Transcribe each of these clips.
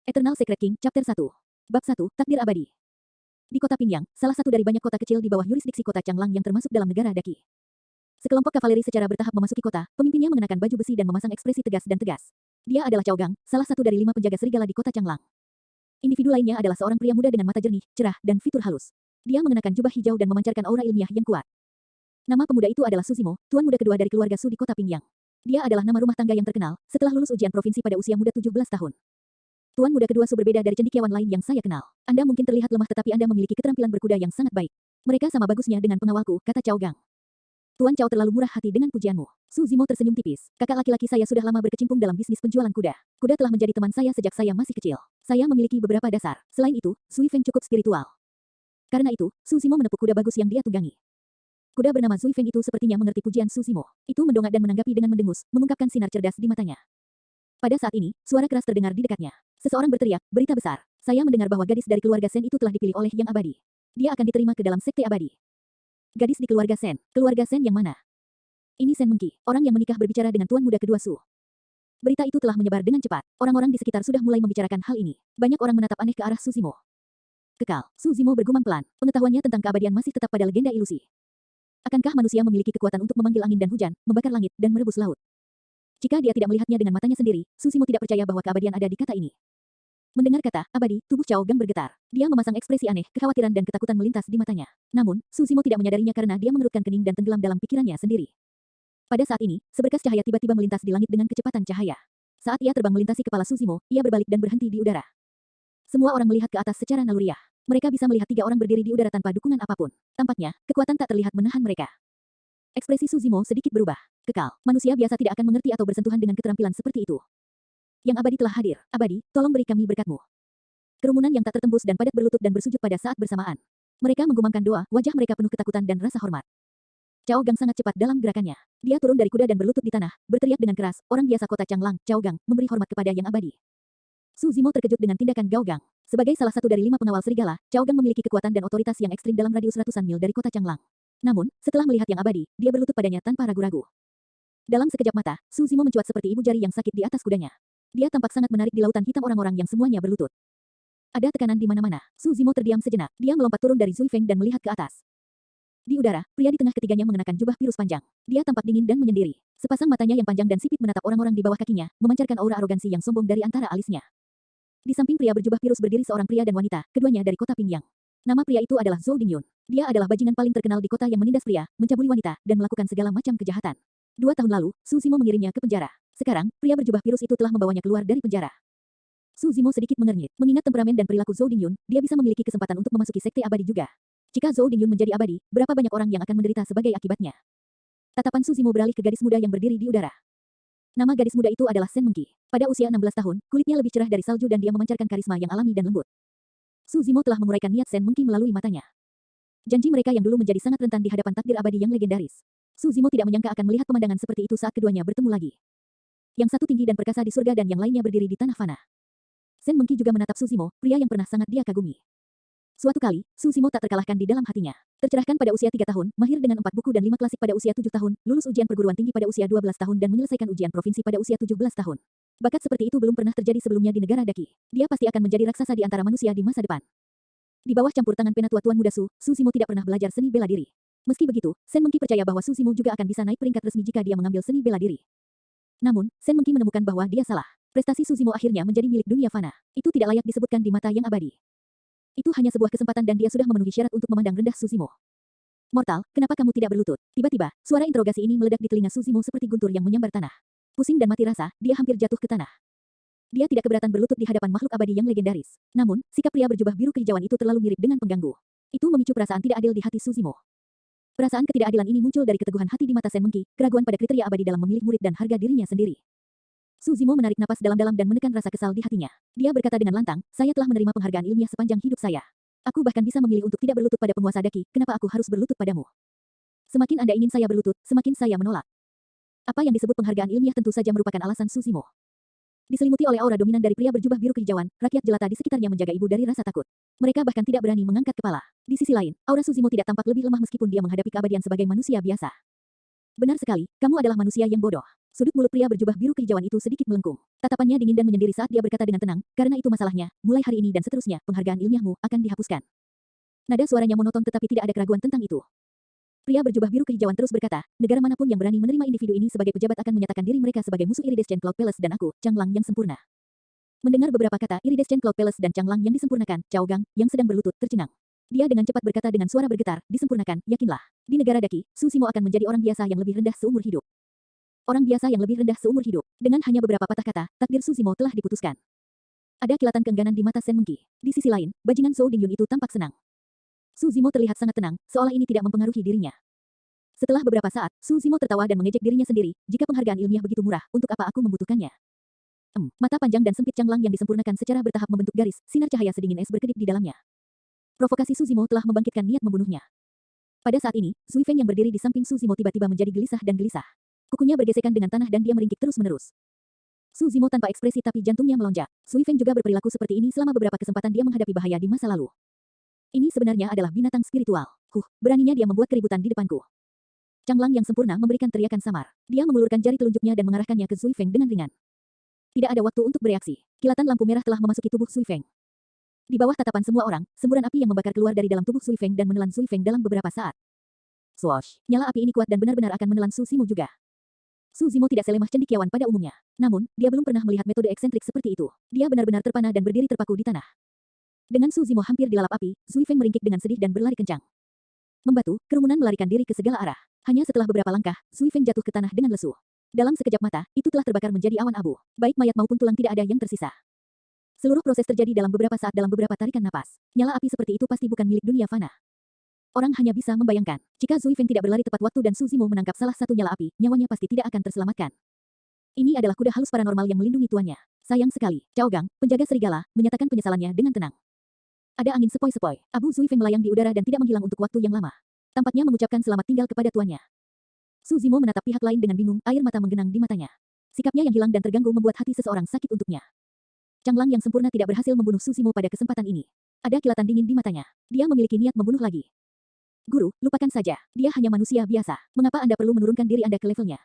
Eternal Secret King, Chapter 1. Bab 1, Takdir Abadi. Di kota Pingyang, salah satu dari banyak kota kecil di bawah yurisdiksi kota Changlang yang termasuk dalam negara Daqi. Sekelompok kavaleri secara bertahap memasuki kota, pemimpinnya mengenakan baju besi dan memasang ekspresi tegas dan tegas. Dia adalah Cao Gang, salah satu dari 5 penjaga serigala di kota Changlang. Individu lainnya adalah seorang pria muda dengan mata jernih, cerah, dan fitur halus. Dia mengenakan jubah hijau dan memancarkan aura ilmiah yang kuat. Nama pemuda itu adalah Susimo, tuan muda kedua dari keluarga Su di kota Pingyang. Dia adalah nama rumah tangga yang terkenal, setelah lulus ujian provinsi pada usia muda 17 tahun. Tuan muda kedua Su berbeda dari cendekiawan lain yang saya kenal. Anda mungkin terlihat lemah tetapi Anda memiliki keterampilan berkuda yang sangat baik. Mereka sama bagusnya dengan pengawalku, kata Cao Gang. Tuan Cao terlalu murah hati dengan pujianmu. Su Zimo tersenyum tipis. Kakak laki-laki saya sudah lama berkecimpung dalam bisnis penjualan kuda. Kuda telah menjadi teman saya sejak saya masih kecil. Saya memiliki beberapa dasar. Selain itu, Sui Feng cukup spiritual. Karena itu, Su Zimo menepuk kuda bagus yang dia tunggangi. Kuda bernama Sui Feng itu sepertinya mengerti pujian Su Zimo. Itu mendongak dan menanggapi dengan mendengus, mengungkapkan sinar cerdas di matanya. Pada saat ini, suara keras terdengar di dekatnya. Seseorang berteriak, berita besar. Saya mendengar bahwa gadis dari keluarga Sen itu telah dipilih oleh Yang Abadi. Dia akan diterima ke dalam sekte abadi. Gadis di keluarga Sen. Keluarga Sen yang mana? Ini Sen Mengki, orang yang menikah berbicara dengan tuan muda kedua Su. Berita itu telah menyebar dengan cepat. Orang-orang di sekitar sudah mulai membicarakan hal ini. Banyak orang menatap aneh ke arah Su Zimo. Kekal, Su Zimo bergumam pelan. Pengetahuannya tentang keabadian masih tetap pada legenda ilusi. Akankah manusia memiliki kekuatan untuk memanggil angin dan hujan, membakar langit, dan merebus laut? Jika dia tidak melihatnya dengan matanya sendiri, Su Zimo tidak percaya bahwa keabadian ada di kata ini. Mendengar kata abadi, tubuh Cao Gang bergetar. Dia memasang ekspresi aneh, kekhawatiran dan ketakutan melintas di matanya. Namun, Su Zimo tidak menyadarinya karena dia mengerutkan kening dan tenggelam dalam pikirannya sendiri. Pada saat ini, seberkas cahaya tiba-tiba melintas di langit dengan kecepatan cahaya. Saat ia terbang melintasi kepala Su Zimo, ia berbalik dan berhenti di udara. Semua orang melihat ke atas secara naluriah. Mereka bisa melihat 3 orang berdiri di udara tanpa dukungan apapun. Tampaknya, kekuatan tak terlihat menahan mereka. Ekspresi Su Zimo sedikit berubah. Kekal, manusia biasa tidak akan mengerti atau bersentuhan dengan keterampilan seperti itu. Yang abadi telah hadir. Abadi, tolong beri kami berkatmu. Kerumunan yang tak tertembus dan padat berlutut dan bersujud pada saat bersamaan. Mereka menggumamkan doa, wajah mereka penuh ketakutan dan rasa hormat. Cao Gang sangat cepat dalam gerakannya. Dia turun dari kuda dan berlutut di tanah, berteriak dengan keras, orang biasa kota Changlang, Cao Gang, memberi hormat kepada Yang Abadi. Su Zimo terkejut dengan tindakan Gao Gang. Sebagai salah satu dari 5 pengawal serigala, Cao Gang memiliki kekuatan dan otoritas yang ekstrim dalam radius ratusan mil dari kota Changlang. Namun, setelah melihat Yang Abadi, dia berlutut padanya tanpa ragu-ragu. Dalam sekejap mata, Su Zimo mencuat seperti ibu jari yang sakit di atas kudanya. Dia tampak sangat menarik di lautan hitam orang-orang yang semuanya berlutut. Ada tekanan di mana-mana. Su Zimo terdiam sejenak. Dia melompat turun dari Zui Feng dan melihat ke atas. Di udara, pria di tengah ketiganya mengenakan jubah virus panjang. Dia tampak dingin dan menyendiri. Sepasang matanya yang panjang dan sipit menatap orang-orang di bawah kakinya, memancarkan aura arogansi yang sombong dari antara alisnya. Di samping pria berjubah virus berdiri seorang pria dan wanita, keduanya dari kota Pingyang. Nama pria itu adalah Zhou Dingyun. Dia adalah bajingan paling terkenal di kota yang menindas pria, mencabuli wanita, dan melakukan segala macam kejahatan. 2 tahun lalu, Su Zimo mengirimnya ke penjara. Sekarang, pria berjubah virus itu telah membawanya keluar dari penjara. Su Zimo sedikit mengernyit. Mengingat temperamen dan perilaku Zhou Dingyun, dia bisa memiliki kesempatan untuk memasuki sekte abadi juga. Jika Zhou Dingyun menjadi abadi, berapa banyak orang yang akan menderita sebagai akibatnya? Tatapan Su Zimo beralih ke gadis muda yang berdiri di udara. Nama gadis muda itu adalah Sen Mengki. Pada usia 16 tahun, kulitnya lebih cerah dari salju dan dia memancarkan karisma yang alami dan lembut. Su Zimo telah menguraikan niat Sen Mengki melalui matanya. Janji mereka yang dulu menjadi sangat rentan di hadapan takdir abadi yang legendaris. Su Zimo tidak menyangka akan melihat pemandangan seperti itu saat keduanya bertemu lagi. Yang satu tinggi dan perkasa di surga dan yang lainnya berdiri di tanah fana. Sen Mengki juga menatap Su Zimo, pria yang pernah sangat dia kagumi. Suatu kali, Su Zimo tak terkalahkan di dalam hatinya. Tercerahkan pada usia 3 tahun, mahir dengan 4 buku dan 5 klasik pada usia 7 tahun, lulus ujian perguruan tinggi pada usia 12 tahun dan menyelesaikan ujian provinsi pada usia 17 tahun. Bakat seperti itu belum pernah terjadi sebelumnya di negara Daqi. Dia pasti akan menjadi raksasa di antara manusia di masa depan. Di bawah campur tangan penatua tuan muda Su Zimo tidak pernah belajar seni bela diri. Meski begitu, Sen Mengki percaya bahwa Su Zimo juga akan bisa naik peringkat resmi jika dia mengambil seni bela diri. Namun, Sen Mengki menemukan bahwa dia salah. Prestasi Su Zimo akhirnya menjadi milik dunia fana. Itu tidak layak disebutkan di mata Yang Abadi. Itu hanya sebuah kesempatan dan dia sudah memenuhi syarat untuk memandang rendah Su Zimo. Mortal, kenapa kamu tidak berlutut? Tiba-tiba, suara interogasi ini meledak di telinga Su Zimo seperti guntur yang menyambar tanah. Pusing dan mati rasa, dia hampir jatuh ke tanah. Dia tidak keberatan berlutut di hadapan makhluk abadi yang legendaris. Namun, sikap pria berjubah biru kehijauan itu terlalu mirip dengan pengganggu. Itu memicu perasaan tidak adil di hati Su Zimo. Perasaan ketidakadilan ini muncul dari keteguhan hati di mata Sen Mengki, keraguan pada kriteria abadi dalam memilih murid dan harga dirinya sendiri. Su Zimo menarik napas dalam-dalam dan menekan rasa kesal di hatinya. Dia berkata dengan lantang, saya telah menerima penghargaan ilmiah sepanjang hidup saya. Aku bahkan bisa memilih untuk tidak berlutut pada penguasa Daqi, kenapa aku harus berlutut padamu? Semakin Anda ingin saya berlutut, semakin saya menolak. Apa yang disebut penghargaan ilmiah tentu saja merupakan alasan Su Zimo. Diselimuti oleh aura dominan dari pria berjubah biru kehijauan, rakyat jelata di sekitarnya menjaga ibu dari rasa takut. Mereka bahkan tidak berani mengangkat kepala. Di sisi lain, aura Su Zimo tidak tampak lebih lemah meskipun dia menghadapi keabadian sebagai manusia biasa. Benar sekali, kamu adalah manusia yang bodoh. Sudut mulut pria berjubah biru kehijauan itu sedikit melengkung. Tatapannya dingin dan menyendiri saat dia berkata dengan tenang, karena itu masalahnya, mulai hari ini dan seterusnya, penghargaan ilmiahmu akan dihapuskan. Nada suaranya monoton tetapi tidak ada keraguan tentang itu. Pria berjubah biru kehijauan terus berkata, negara manapun yang berani menerima individu ini sebagai pejabat akan menyatakan diri mereka sebagai musuh Iridescent Cloud Palace dan aku, Changlang yang sempurna. Mendengar beberapa kata Iridescent Cloud Palace dan Changlang yang disempurnakan, Cao Gang, yang sedang berlutut, tercengang. Dia dengan cepat berkata dengan suara bergetar, disempurnakan, yakinlah. Di negara Daki, Su Zimo akan menjadi orang biasa yang lebih rendah seumur hidup. Orang biasa yang lebih rendah seumur hidup. Dengan hanya beberapa patah kata, takdir Su Zimo telah diputuskan. Ada kilatan keengganan di mata Sen Mengki. Di sisi lain, bajingan Zhou Dingyun itu tampak senang. Su Zimo terlihat sangat tenang, seolah ini tidak mempengaruhi dirinya. Setelah beberapa saat, Su Zimo tertawa dan mengejek dirinya sendiri, jika penghargaan ilmiah begitu murah, untuk apa aku membutuhkannya? Mata panjang dan sempit Changlang yang disempurnakan secara bertahap membentuk garis, sinar cahaya sedingin es berkedip di dalamnya. Provokasi Su Zimo telah membangkitkan niat membunuhnya. Pada saat ini, Zui Feng yang berdiri di samping Su Zimo tiba-tiba menjadi gelisah dan gelisah. Kukunya bergesekan dengan tanah dan dia meringkik terus-menerus. Su Zimo tanpa ekspresi tapi jantungnya melonjak. Zui Feng juga berperilaku seperti ini selama beberapa kesempatan dia menghadapi bahaya di masa lalu. Ini sebenarnya adalah binatang spiritual. Beraninya dia membuat keributan di depanku. Changlang yang sempurna memberikan teriakan samar. Dia mengulurkan jari telunjuknya dan mengarahkannya ke Zui Feng dengan ringan. Tidak ada waktu untuk bereaksi. Kilatan lampu merah telah memasuki tubuh Zui Feng. Di bawah tatapan semua orang, semburan api yang membakar keluar dari dalam tubuh Zui Feng dan menelan Zui Feng dalam beberapa saat. Swoosh! Nyala api ini kuat dan benar-benar akan menelan Su Zimo juga. Su Zimo tidak selemah cendekiawan pada umumnya. Namun, dia belum pernah melihat metode eksentrik seperti itu. Dia benar-benar terpana dan berdiri terpaku di tanah. Dengan Su Zimo hampir dilalap api, Zui Feng meringkik dengan sedih dan berlari kencang. Membatu, kerumunan melarikan diri ke segala arah. Hanya setelah beberapa langkah, Zui Feng jatuh ke tanah dengan lesu. Dalam sekejap mata, itu telah terbakar menjadi awan abu. Baik mayat maupun tulang tidak ada yang tersisa. Seluruh proses terjadi dalam beberapa saat dalam beberapa tarikan napas. Nyala api seperti itu pasti bukan milik dunia fana. Orang hanya bisa membayangkan, jika Zui Feng tidak berlari tepat waktu dan Su Zimo menangkap salah satu nyala api, nyawanya pasti tidak akan terselamatkan. Ini adalah kuda halus paranormal yang melindungi tuannya. Sayang sekali, Cao Gang, penjaga serigala, menyatakan penyesalannya dengan tenang. Ada angin sepoi-sepoi. Abu Zui Feng melayang di udara dan tidak menghilang untuk waktu yang lama. Tampaknya mengucapkan selamat tinggal kepada tuannya. Su Zimo menatap pihak lain dengan bingung, air mata menggenang di matanya. Sikapnya yang hilang dan terganggu membuat hati seseorang sakit untuknya. Changlang yang sempurna tidak berhasil membunuh Su Zimo pada kesempatan ini. Ada kilatan dingin di matanya. Dia memiliki niat membunuh lagi. Guru, lupakan saja. Dia hanya manusia biasa. Mengapa Anda perlu menurunkan diri Anda ke levelnya?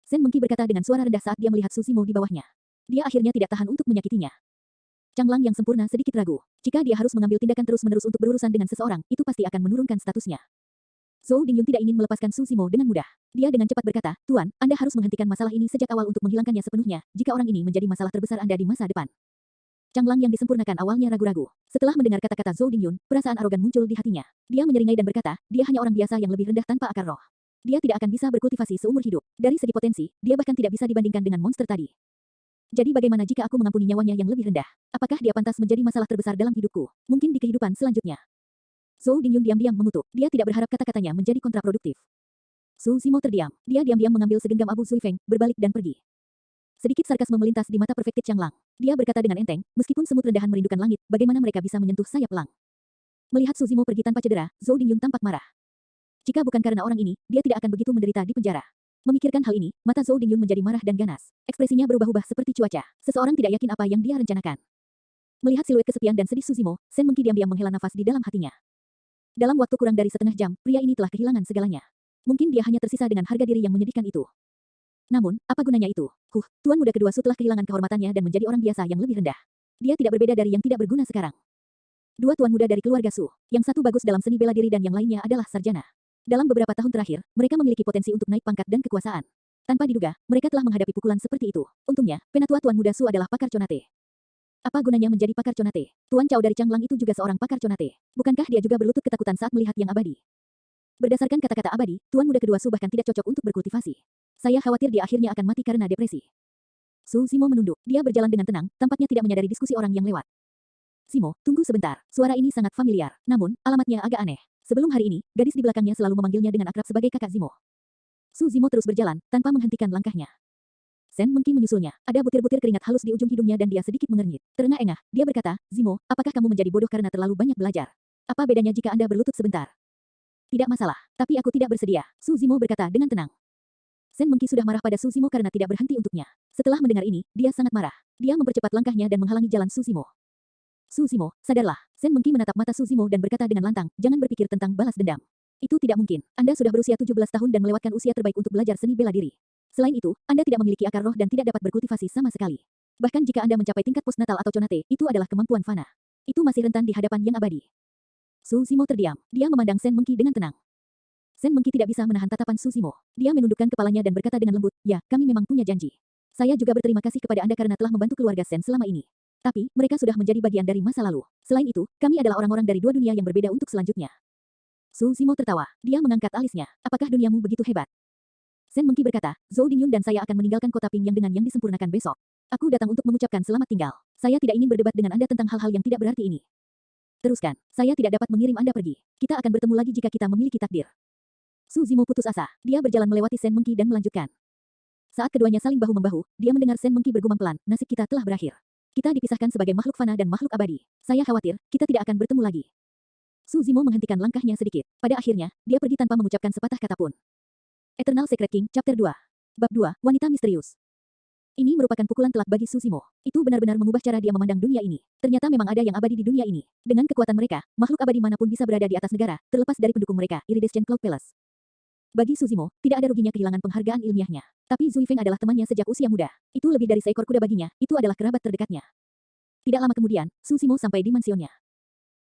Sen Mengki berkata dengan suara rendah saat dia melihat Su Zimo di bawahnya. Dia akhirnya tidak tahan untuk menyakitinya. Changlang yang sempurna sedikit ragu. Jika dia harus mengambil tindakan terus-menerus untuk berurusan dengan seseorang, itu pasti akan menurunkan statusnya. Zhou Dingyun tidak ingin melepaskan Su Zimo dengan mudah. Dia dengan cepat berkata, Tuan, Anda harus menghentikan masalah ini sejak awal untuk menghilangkannya sepenuhnya, jika orang ini menjadi masalah terbesar Anda di masa depan. Changlang yang disempurnakan awalnya ragu-ragu. Setelah mendengar kata-kata Zhou Dingyun, perasaan arogan muncul di hatinya. Dia menyeringai dan berkata, dia hanya orang biasa yang lebih rendah tanpa akar roh. Dia tidak akan bisa berkultivasi seumur hidup. Dari segi potensi, dia bahkan tidak bisa dibandingkan dengan monster tadi. Jadi bagaimana jika aku mengampuni nyawanya yang lebih rendah? Apakah dia pantas menjadi masalah terbesar dalam hidupku? Mungkin di kehidupan selanjutnya. Zhou Dingyun diam-diam mengutuk. Dia tidak berharap kata-katanya menjadi kontraproduktif. Su Zimo terdiam. Dia diam-diam mengambil segenggam abu Zui Feng, berbalik dan pergi. Sedikit sarkasme melintas di mata perfektit Changlang. Dia berkata dengan enteng, meskipun semut rendahan merindukan langit, bagaimana mereka bisa menyentuh sayap elang? Melihat Su Zimo pergi tanpa cedera, Zhou Dingyun tampak marah. Jika bukan karena orang ini, dia tidak akan begitu menderita di penjara. Memikirkan hal ini, mata Zhou Dingyun menjadi marah dan ganas. Ekspresinya berubah-ubah seperti cuaca. Seseorang tidak yakin apa yang dia rencanakan. Melihat siluet kesepian dan sedih Su Zimo, Sen Mengki diam-diam menghela nafas di dalam hatinya. Dalam waktu kurang dari setengah jam, pria ini telah kehilangan segalanya. Mungkin dia hanya tersisa dengan harga diri yang menyedihkan itu. Namun, apa gunanya itu? Tuan muda kedua Su telah kehilangan kehormatannya dan menjadi orang biasa yang lebih rendah. Dia tidak berbeda dari yang tidak berguna sekarang. Dua tuan muda dari keluarga Su, yang satu bagus dalam seni bela diri dan yang lainnya adalah sarjana. Dalam beberapa tahun terakhir, mereka memiliki potensi untuk naik pangkat dan kekuasaan. Tanpa diduga, mereka telah menghadapi pukulan seperti itu. Untungnya, penatua tuan muda Su adalah pakar conate. Apa gunanya menjadi pakar conate? Tuan Cao dari Changlang itu juga seorang pakar conate. Bukankah dia juga berlutut ketakutan saat melihat yang abadi? Berdasarkan kata-kata abadi, tuan muda kedua Su bahkan tidak cocok untuk berkultivasi. Saya khawatir dia akhirnya akan mati karena depresi. Su Zimo menunduk. Dia berjalan dengan tenang, tampaknya tidak menyadari diskusi orang yang lewat. Zimo, tunggu sebentar. Suara ini sangat familiar. Namun, alamatnya agak aneh. Sebelum hari ini, gadis di belakangnya selalu memanggilnya dengan akrab sebagai kakak Zimo. Su Zimo terus berjalan, tanpa menghentikan langkahnya. Sen Mengki menyusulnya. Ada butir-butir keringat halus di ujung hidungnya dan dia sedikit mengernyit. Terengah-engah, dia berkata, Zimo, apakah kamu menjadi bodoh karena terlalu banyak belajar? Apa bedanya jika Anda berlutut sebentar? Tidak masalah, tapi aku tidak bersedia. Su Zimo berkata dengan tenang. Sen Mengki sudah marah pada Su Zimo karena tidak berhenti untuknya. Setelah mendengar ini, dia sangat marah. Dia mempercepat langkahnya dan menghalangi jalan Su Zimo. Su Zimo, sadarlah. Sen Mengki menatap mata Su Zimo dan berkata dengan lantang, jangan berpikir tentang balas dendam. Itu tidak mungkin. Anda sudah berusia 17 tahun dan melewatkan usia terbaik untuk belajar seni bela diri. Selain itu, Anda tidak memiliki akar roh dan tidak dapat berkultivasi sama sekali. Bahkan jika Anda mencapai tingkat postnatal atau conate, itu adalah kemampuan fana. Itu masih rentan di hadapan yang abadi. Su Zimo terdiam. Dia memandang Sen Mengki dengan tenang. Sen Mengki tidak bisa menahan tatapan Su Zimo. Dia menundukkan kepalanya dan berkata dengan lembut, "Ya, kami memang punya janji. Saya juga berterima kasih kepada Anda karena telah membantu keluarga Sen selama ini. Tapi, mereka sudah menjadi bagian dari masa lalu. Selain itu, kami adalah orang-orang dari dua dunia yang berbeda untuk selanjutnya." Su Zimo tertawa. Dia mengangkat alisnya. "Apakah duniamu begitu hebat?" Sen Mengki berkata, "Zhou Dingyun dan saya akan meninggalkan kota Ping yang dengan yang disempurnakan besok. Aku datang untuk mengucapkan selamat tinggal. Saya tidak ingin berdebat dengan Anda tentang hal-hal yang tidak berarti ini. Teruskan, saya tidak dapat mengirim Anda pergi. Kita akan bertemu lagi jika kita memiliki takdir." Su Zimo putus asa. Dia berjalan melewati Sen Mengki dan melanjutkan. Saat keduanya saling bahu-membahu, dia mendengar Sen Mengki bergumam pelan, "Nasib kita telah berakhir. Kita dipisahkan sebagai makhluk fana dan makhluk abadi. Saya khawatir, kita tidak akan bertemu lagi." Su Zimo menghentikan langkahnya sedikit. Pada akhirnya, dia pergi tanpa mengucapkan sepatah kata pun. Eternal Secret King, Chapter 2. Bab 2, Wanita Misterius. Ini merupakan pukulan telak bagi Su Zimo. Itu benar-benar mengubah cara dia memandang dunia ini. Ternyata memang ada yang abadi di dunia ini. Dengan kekuatan mereka, makhluk abadi manapun bisa berada di atas negara, terlepas dari pendukung mereka, Iridescent Cloud Palace. Bagi Su Zimo, tidak ada ruginya kehilangan penghargaan ilmiahnya. Tapi Zui Feng adalah temannya sejak usia muda. Itu lebih dari seekor kuda baginya, itu adalah kerabat terdekatnya. Tidak lama kemudian, Su Zimo sampai di mansionnya.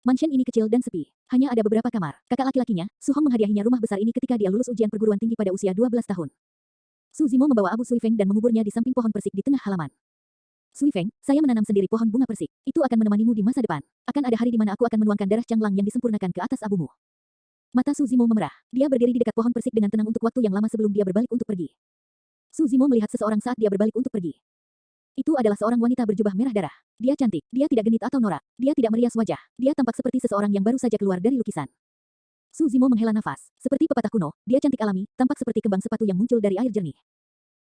Mansion ini kecil dan sepi. Hanya ada beberapa kamar. Kakak laki-lakinya, Su Hong menghadiahinya rumah besar ini ketika dia lulus ujian perguruan tinggi pada usia 12 tahun. Su Zimo membawa abu Sui Feng dan menguburnya di samping pohon persik di tengah halaman. "Sui Feng, saya menanam sendiri pohon bunga persik. Itu akan menemanimu di masa depan. Akan ada hari di mana aku akan menuangkan darah Changlang yang disempurnakan ke atas abumu." Mata Su Zimo memerah. Dia berdiri di dekat pohon persik dengan tenang untuk waktu yang lama sebelum dia berbalik untuk pergi. Su Zimo melihat seseorang saat dia berbalik untuk pergi. Itu adalah seorang wanita berjubah merah darah. Dia cantik, dia tidak genit atau norak, dia tidak merias wajah, dia tampak seperti seseorang yang baru saja keluar dari lukisan. Su Zimo menghela nafas. Seperti pepatah kuno, dia cantik alami, tampak seperti kembang sepatu yang muncul dari air jernih.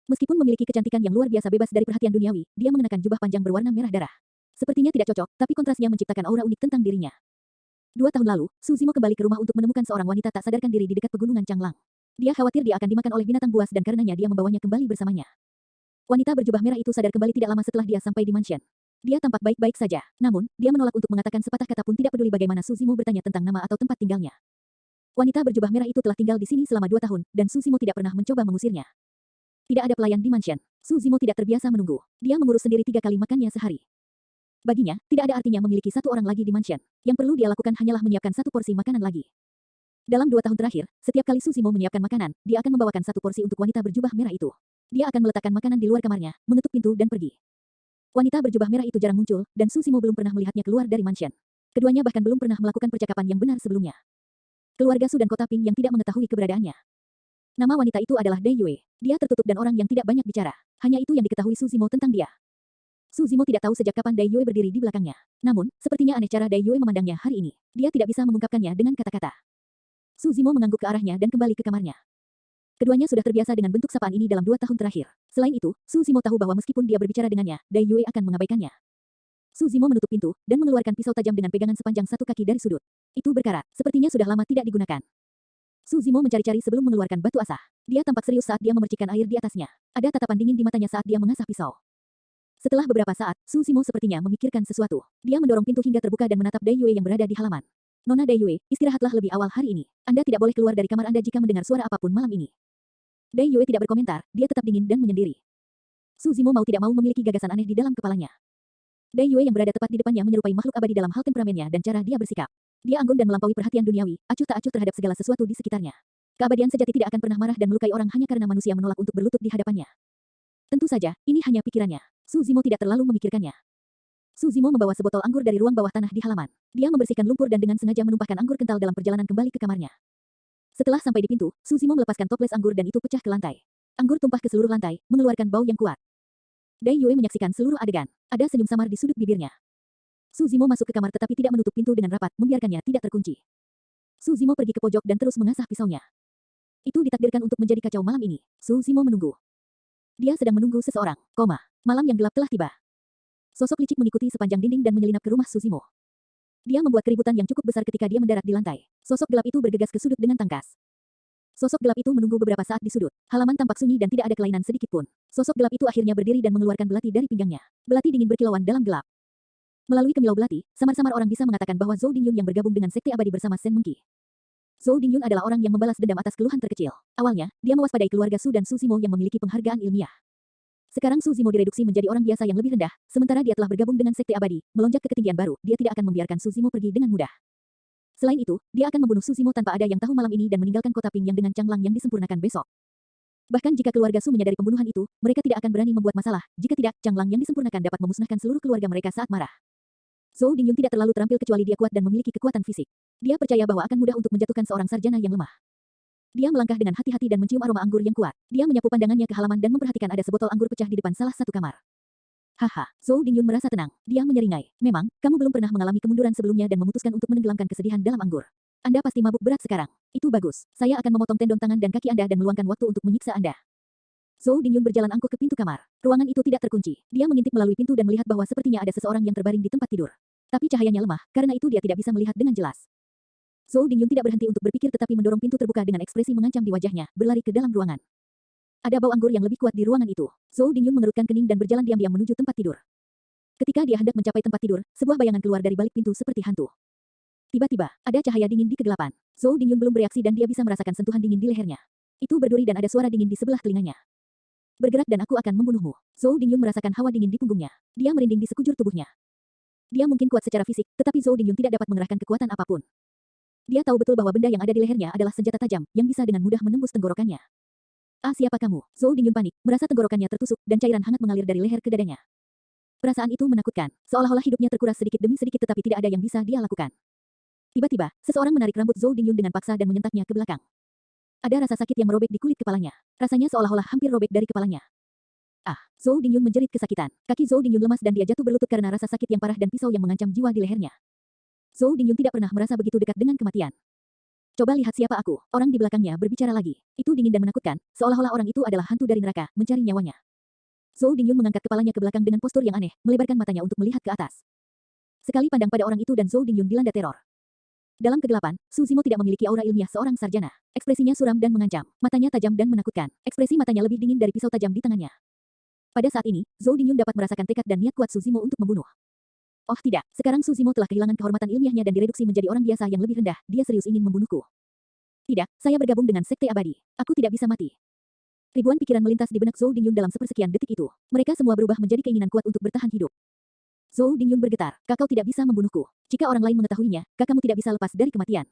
Meskipun memiliki kecantikan yang luar biasa bebas dari perhatian duniawi, dia mengenakan jubah panjang berwarna merah darah. Sepertinya tidak cocok, tapi kontrasnya menciptakan aura unik tentang dirinya. 2 tahun lalu, Su Zimo kembali ke rumah untuk menemukan seorang wanita tak sadarkan diri di dekat pegunungan Changlang. Dia khawatir dia akan dimakan oleh binatang buas dan karenanya dia membawanya kembali bersamanya. Wanita berjubah merah itu sadar kembali tidak lama setelah dia sampai di mansion. Dia tampak baik-baik saja, namun, dia menolak untuk mengatakan sepatah kata pun tidak peduli bagaimana Su Zimo bertanya tentang nama atau tempat tinggalnya. Wanita berjubah merah itu telah tinggal di sini selama 2 tahun, dan Su Zimo tidak pernah mencoba mengusirnya. Tidak ada pelayan di mansion. Su Zimo tidak terbiasa menunggu. Dia mengurus sendiri 3 kali makannya sehari. Baginya, tidak ada artinya memiliki satu orang lagi di mansion. Yang perlu dia lakukan hanyalah menyiapkan 1 porsi makanan lagi. Dalam 2 tahun terakhir, setiap kali Su Zimo menyiapkan makanan, dia akan membawakan 1 porsi untuk wanita berjubah merah itu. Dia akan meletakkan makanan di luar kamarnya, menutup pintu dan pergi. Wanita berjubah merah itu jarang muncul, dan Su Zimo belum pernah melihatnya keluar dari mansion. Keduanya bahkan belum pernah melakukan percakapan yang benar sebelumnya. Keluarga Su dan kota Ping yang tidak mengetahui keberadaannya. Nama wanita itu adalah Dai Yue. Dia tertutup dan orang yang tidak banyak bicara. Hanya itu yang diketahui Su Zimo tentang dia. Su Zimo tidak tahu sejak kapan Dai Yue berdiri di belakangnya. Namun, sepertinya aneh cara Dai Yue memandangnya hari ini. Dia tidak bisa mengungkapkannya dengan kata-kata. Su Zimo mengangguk ke arahnya dan kembali ke kamarnya. Keduanya sudah terbiasa dengan bentuk sapaan ini dalam 2 tahun terakhir. Selain itu, Su Zimo tahu bahwa meskipun dia berbicara dengannya, Dai Yue akan mengabaikannya. Su Zimo menutup pintu, dan mengeluarkan pisau tajam dengan pegangan sepanjang 1 kaki dari sudut. Itu berkarat, sepertinya sudah lama tidak digunakan. Su Zimo mencari-cari sebelum mengeluarkan batu asah. Dia tampak serius saat dia memercikkan air di atasnya. Ada tatapan dingin di matanya saat dia mengasah pisau. Setelah beberapa saat, Su Zimo sepertinya memikirkan sesuatu. Dia mendorong pintu hingga terbuka dan menatap Dai Yue yang berada di halaman. "Nona Dai Yue, istirahatlah lebih awal hari ini. Anda tidak boleh keluar dari kamar Anda jika mendengar suara apapun malam ini." Dai Yue tidak berkomentar, dia tetap dingin dan menyendiri. Su Zimo mau tidak mau memiliki gagasan aneh di dalam kepalanya. Dai Yue yang berada tepat di depannya menyerupai makhluk abadi dalam hal temperamennya dan cara dia bersikap. Dia anggun dan melampaui perhatian duniawi, acuh tak acuh terhadap segala sesuatu di sekitarnya. Keabadian sejati tidak akan pernah marah dan melukai orang hanya karena manusia menolak untuk berlutut di hadapannya. Tentu saja, ini hanya pikirannya. Su Zimo tidak terlalu memikirkannya. Su Zimo membawa sebotol anggur dari ruang bawah tanah di halaman. Dia membersihkan lumpur dan dengan sengaja menumpahkan anggur kental dalam perjalanan kembali ke kamarnya. Setelah sampai di pintu, Su Zimo melepaskan toples anggur dan itu pecah ke lantai. Anggur tumpah ke seluruh lantai, mengeluarkan bau yang kuat. Dai Yue menyaksikan seluruh adegan. Ada senyum samar di sudut bibirnya. Su Zimo masuk ke kamar tetapi tidak menutup pintu dengan rapat, membiarkannya tidak terkunci. Su Zimo pergi ke pojok dan terus mengasah pisaunya. Itu ditakdirkan untuk menjadi kacau malam ini. Su Zimo menunggu. Dia sedang menunggu seseorang. Malam yang gelap telah tiba. Sosok licik mengikuti sepanjang dinding dan menyelinap ke rumah Su Zimo. Dia membuat keributan yang cukup besar ketika dia mendarat di lantai. Sosok gelap itu bergegas ke sudut dengan tangkas. Sosok gelap itu menunggu beberapa saat di sudut. Halaman tampak sunyi dan tidak ada kelainan sedikit pun. Sosok gelap itu akhirnya berdiri dan mengeluarkan belati dari pinggangnya. Belati dingin berkilauan dalam gelap. Melalui kemilau belati, samar-samar orang bisa mengatakan bahwa Zhou Dingyun yang bergabung dengan sekte abadi bersama Sen Mengki. Zhou Dingyun adalah orang yang membalas dendam atas keluhan terkecil. Awalnya, dia mewaspadai keluarga Su dan Su Zimo yang memiliki penghargaan ilmiah. Sekarang Su Zimo direduksi menjadi orang biasa yang lebih rendah, sementara dia telah bergabung dengan sekte abadi, melonjak ke ketinggian baru, dia tidak akan membiarkan Su Zimo pergi dengan mudah. Selain itu, dia akan membunuh Su Zimo tanpa ada yang tahu malam ini dan meninggalkan kota Ping yang dengan canglang yang disempurnakan besok. Bahkan jika keluarga Su menyadari pembunuhan itu, mereka tidak akan berani membuat masalah, jika tidak, canglang yang disempurnakan dapat memusnahkan seluruh keluarga mereka saat marah. Zhou Dingyun tidak terlalu terampil kecuali dia kuat dan memiliki kekuatan fisik. Dia percaya bahwa akan mudah untuk menjatuhkan seorang sarjana yang lemah. Dia melangkah dengan hati-hati dan mencium aroma anggur yang kuat. Dia menyapu pandangannya ke halaman dan memperhatikan ada sebotol anggur pecah di depan salah satu kamar. Haha, Zhou Dingyun merasa tenang. Dia menyeringai. Memang, kamu belum pernah mengalami kemunduran sebelumnya dan memutuskan untuk menenggelamkan kesedihan dalam anggur. Anda pasti mabuk berat sekarang. Itu bagus. Saya akan memotong tendon tangan dan kaki Anda dan meluangkan waktu untuk menyiksa Anda. Zhou Dingyun berjalan angkuh ke pintu kamar. Ruangan itu tidak terkunci. Dia mengintip melalui pintu dan melihat bahwa sepertinya ada seseorang yang terbaring di tempat tidur. Tapi cahayanya lemah, karena itu dia tidak bisa melihat dengan jelas. Zhou Dingyun tidak berhenti untuk berpikir tetapi mendorong pintu terbuka dengan ekspresi mengancam di wajahnya, berlari ke dalam ruangan. Ada bau anggur yang lebih kuat di ruangan itu. Zhou Dingyun mengerutkan kening dan berjalan diam-diam menuju tempat tidur. Ketika dia hendak mencapai tempat tidur, sebuah bayangan keluar dari balik pintu seperti hantu. Tiba-tiba, ada cahaya dingin di kegelapan. Zhou Dingyun belum bereaksi dan dia bisa merasakan sentuhan dingin di lehernya. Itu berduri dan ada suara dingin di sebelah telinganya. Bergerak dan aku akan membunuhmu. Zhou Dingyun merasakan hawa dingin di punggungnya. Dia merinding di sekujur tubuhnya. Dia mungkin kuat secara fisik, tetapi Zhou Dingyun tidak dapat mengerahkan kekuatan apapun. Dia tahu betul bahwa benda yang ada di lehernya adalah senjata tajam, yang bisa dengan mudah menembus tenggorokannya. Ah, siapa kamu? Zhou Dingyun panik, merasa tenggorokannya tertusuk, dan cairan hangat mengalir dari leher ke dadanya. Perasaan itu menakutkan, seolah-olah hidupnya terkuras sedikit demi sedikit tetapi tidak ada yang bisa dia lakukan. Tiba-tiba, seseorang menarik rambut Zhou Dingyun dengan paksa dan menyentaknya ke belakang. Ada rasa sakit yang merobek di kulit kepalanya. Rasanya seolah-olah hampir robek dari kepalanya. Ah, Zhou Dingyun menjerit kesakitan. Kaki Zhou Dingyun lemas dan dia jatuh berlutut karena rasa sakit yang parah dan pisau yang mengancam jiwa di lehernya. Zhou Dingyun tidak pernah merasa begitu dekat dengan kematian. Coba lihat siapa aku. Orang di belakangnya berbicara lagi. Itu dingin dan menakutkan, seolah-olah orang itu adalah hantu dari neraka, mencari nyawanya. Zhou Dingyun mengangkat kepalanya ke belakang dengan postur yang aneh, melebarkan matanya untuk melihat ke atas. Sekali pandang pada orang itu dan Zhou Dingyun dilanda teror. Dalam kegelapan, Su Zimo tidak memiliki aura ilmiah seorang sarjana. Ekspresinya suram dan mengancam, matanya tajam dan menakutkan. Ekspresi matanya lebih dingin dari pisau tajam di tangannya. Pada saat ini, Zhou Dingyun dapat merasakan tekad dan niat kuat Su Zimo untuk membunuh. Oh tidak, sekarang Su Zimo telah kehilangan kehormatan ilmiahnya dan direduksi menjadi orang biasa yang lebih rendah. Dia serius ingin membunuhku. Tidak, saya bergabung dengan sekte abadi. Aku tidak bisa mati. Ribuan pikiran melintas di benak Zhou Dingyun dalam sepersekian detik itu. Mereka semua berubah menjadi keinginan kuat untuk bertahan hidup. Zhou Dingyun bergetar. Kakak tidak bisa membunuhku. Jika orang lain mengetahuinya, kakakmu tidak bisa lepas dari kematian.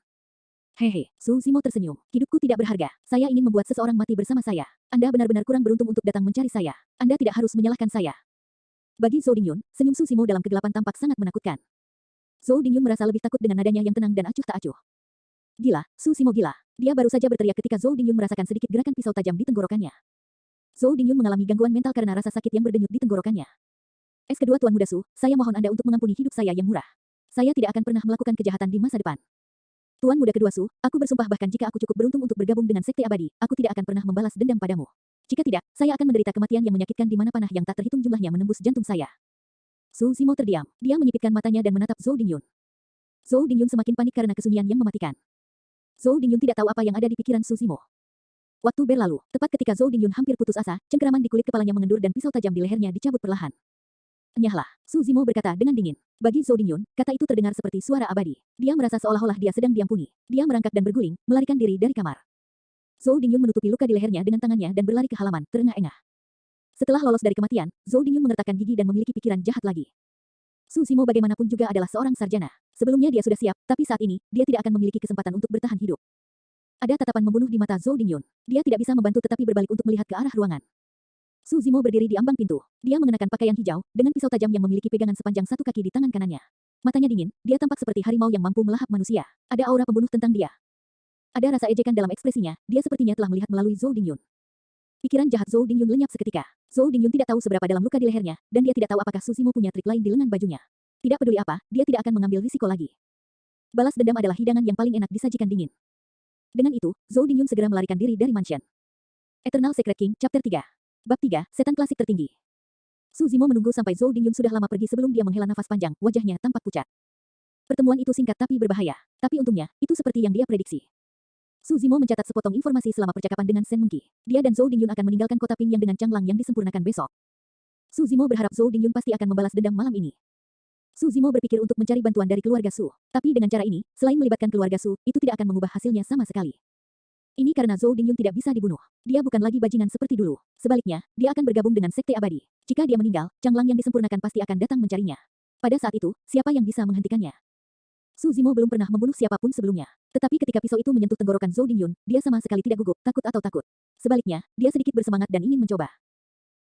Hehe, Su Zimo tersenyum. Hidupku tidak berharga. Saya ingin membuat seseorang mati bersama saya. Anda benar-benar kurang beruntung untuk datang mencari saya. Anda tidak harus menyalahkan saya. Bagi Zhou Dingyun, senyum Su Zimo dalam kegelapan tampak sangat menakutkan. Zhou Dingyun merasa lebih takut dengan nadanya yang tenang dan acuh tak acuh. Gila, Su Zimo gila. Dia baru saja berteriak ketika Zhou Dingyun merasakan sedikit gerakan pisau tajam di tenggorokannya. Zhou Dingyun mengalami gangguan mental karena rasa sakit yang berdenyut di tenggorokannya. Es kedua Tuan Muda Su, saya mohon Anda untuk mengampuni hidup saya yang murah. Saya tidak akan pernah melakukan kejahatan di masa depan. Tuan Muda kedua Su, aku bersumpah bahkan jika aku cukup beruntung untuk bergabung dengan sekte abadi, aku tidak akan pernah membalas dendam padamu. Jika tidak, saya akan menderita kematian yang menyakitkan di mana panah yang tak terhitung jumlahnya menembus jantung saya. Su Zimo terdiam. Dia menyipitkan matanya dan menatap Zhou Dingyun. Zhou Dingyun semakin panik karena kesunyian yang mematikan. Zhou Dingyun tidak tahu apa yang ada di pikiran Su Zimo. Waktu berlalu, tepat ketika Zhou Dingyun hampir putus asa, cengkeraman di kulit kepalanya mengendur dan pisau tajam di lehernya dicabut perlahan. Enyahlah, Su Zimo berkata dengan dingin. Bagi Zhou Dingyun, kata itu terdengar seperti suara abadi. Dia merasa seolah-olah dia sedang diampuni. Dia merangkak dan berguling, melarikan diri dari kamar. Zhou Dingyun menutupi luka di lehernya dengan tangannya dan berlari ke halaman, terengah-engah. Setelah lolos dari kematian, Zhou Dingyun mengertakkan gigi dan memiliki pikiran jahat lagi. Su Zimo bagaimanapun juga adalah seorang sarjana. Sebelumnya dia sudah siap, tapi saat ini, dia tidak akan memiliki kesempatan untuk bertahan hidup. Ada tatapan membunuh di mata Zhou Dingyun. Dia tidak bisa membantu tetapi berbalik untuk melihat ke arah ruangan. Su Zimo berdiri di ambang pintu. Dia mengenakan pakaian hijau, dengan pisau tajam yang memiliki pegangan sepanjang satu kaki di tangan kanannya. Matanya dingin, dia tampak seperti harimau yang mampu melahap manusia. Ada aura pembunuh tentang dia. Ada rasa ejekan dalam ekspresinya, dia sepertinya telah melihat melalui Zhou Dingyun. Pikiran jahat Zhou Dingyun lenyap seketika. Zhou Dingyun tidak tahu seberapa dalam luka di lehernya, dan dia tidak tahu apakah Su Zimo punya trik lain di lengan bajunya. Tidak peduli apa, dia tidak akan mengambil risiko lagi. Balas dendam adalah hidangan yang paling enak disajikan dingin. Dengan itu, Zhou Dingyun segera melarikan diri dari mansion. Eternal Secret King, Chapter 3. Bab 3, Setan Klasik Tertinggi. Su Zimo menunggu sampai Zhou Dingyun sudah lama pergi sebelum dia menghela nafas panjang, wajahnya tampak pucat. Pertemuan itu singkat tapi berbahaya. Tapi untungnya, itu seperti yang dia prediksi. Su Zimo mencatat sepotong informasi selama percakapan dengan Shen Mengqi. Dia dan Zhou Dingyun akan meninggalkan kota Ping yang dengan canglang yang disempurnakan besok. Su Zimo berharap Zhou Dingyun pasti akan membalas dendam malam ini. Su Zimo berpikir untuk mencari bantuan dari keluarga Su. Tapi dengan cara ini, selain melibatkan keluarga Su, itu tidak akan mengubah hasilnya sama sekali. Ini karena Zhou Dingyun tidak bisa dibunuh. Dia bukan lagi bajingan seperti dulu. Sebaliknya, dia akan bergabung dengan Sekte Abadi. Jika dia meninggal, Changlang yang disempurnakan pasti akan datang mencarinya. Pada saat itu, siapa yang bisa menghentikannya? Su Zimo belum pernah membunuh siapapun sebelumnya. Tetapi ketika pisau itu menyentuh tenggorokan Zhou Dingyun, dia sama sekali tidak gugup, takut atau takut. Sebaliknya, dia sedikit bersemangat dan ingin mencoba.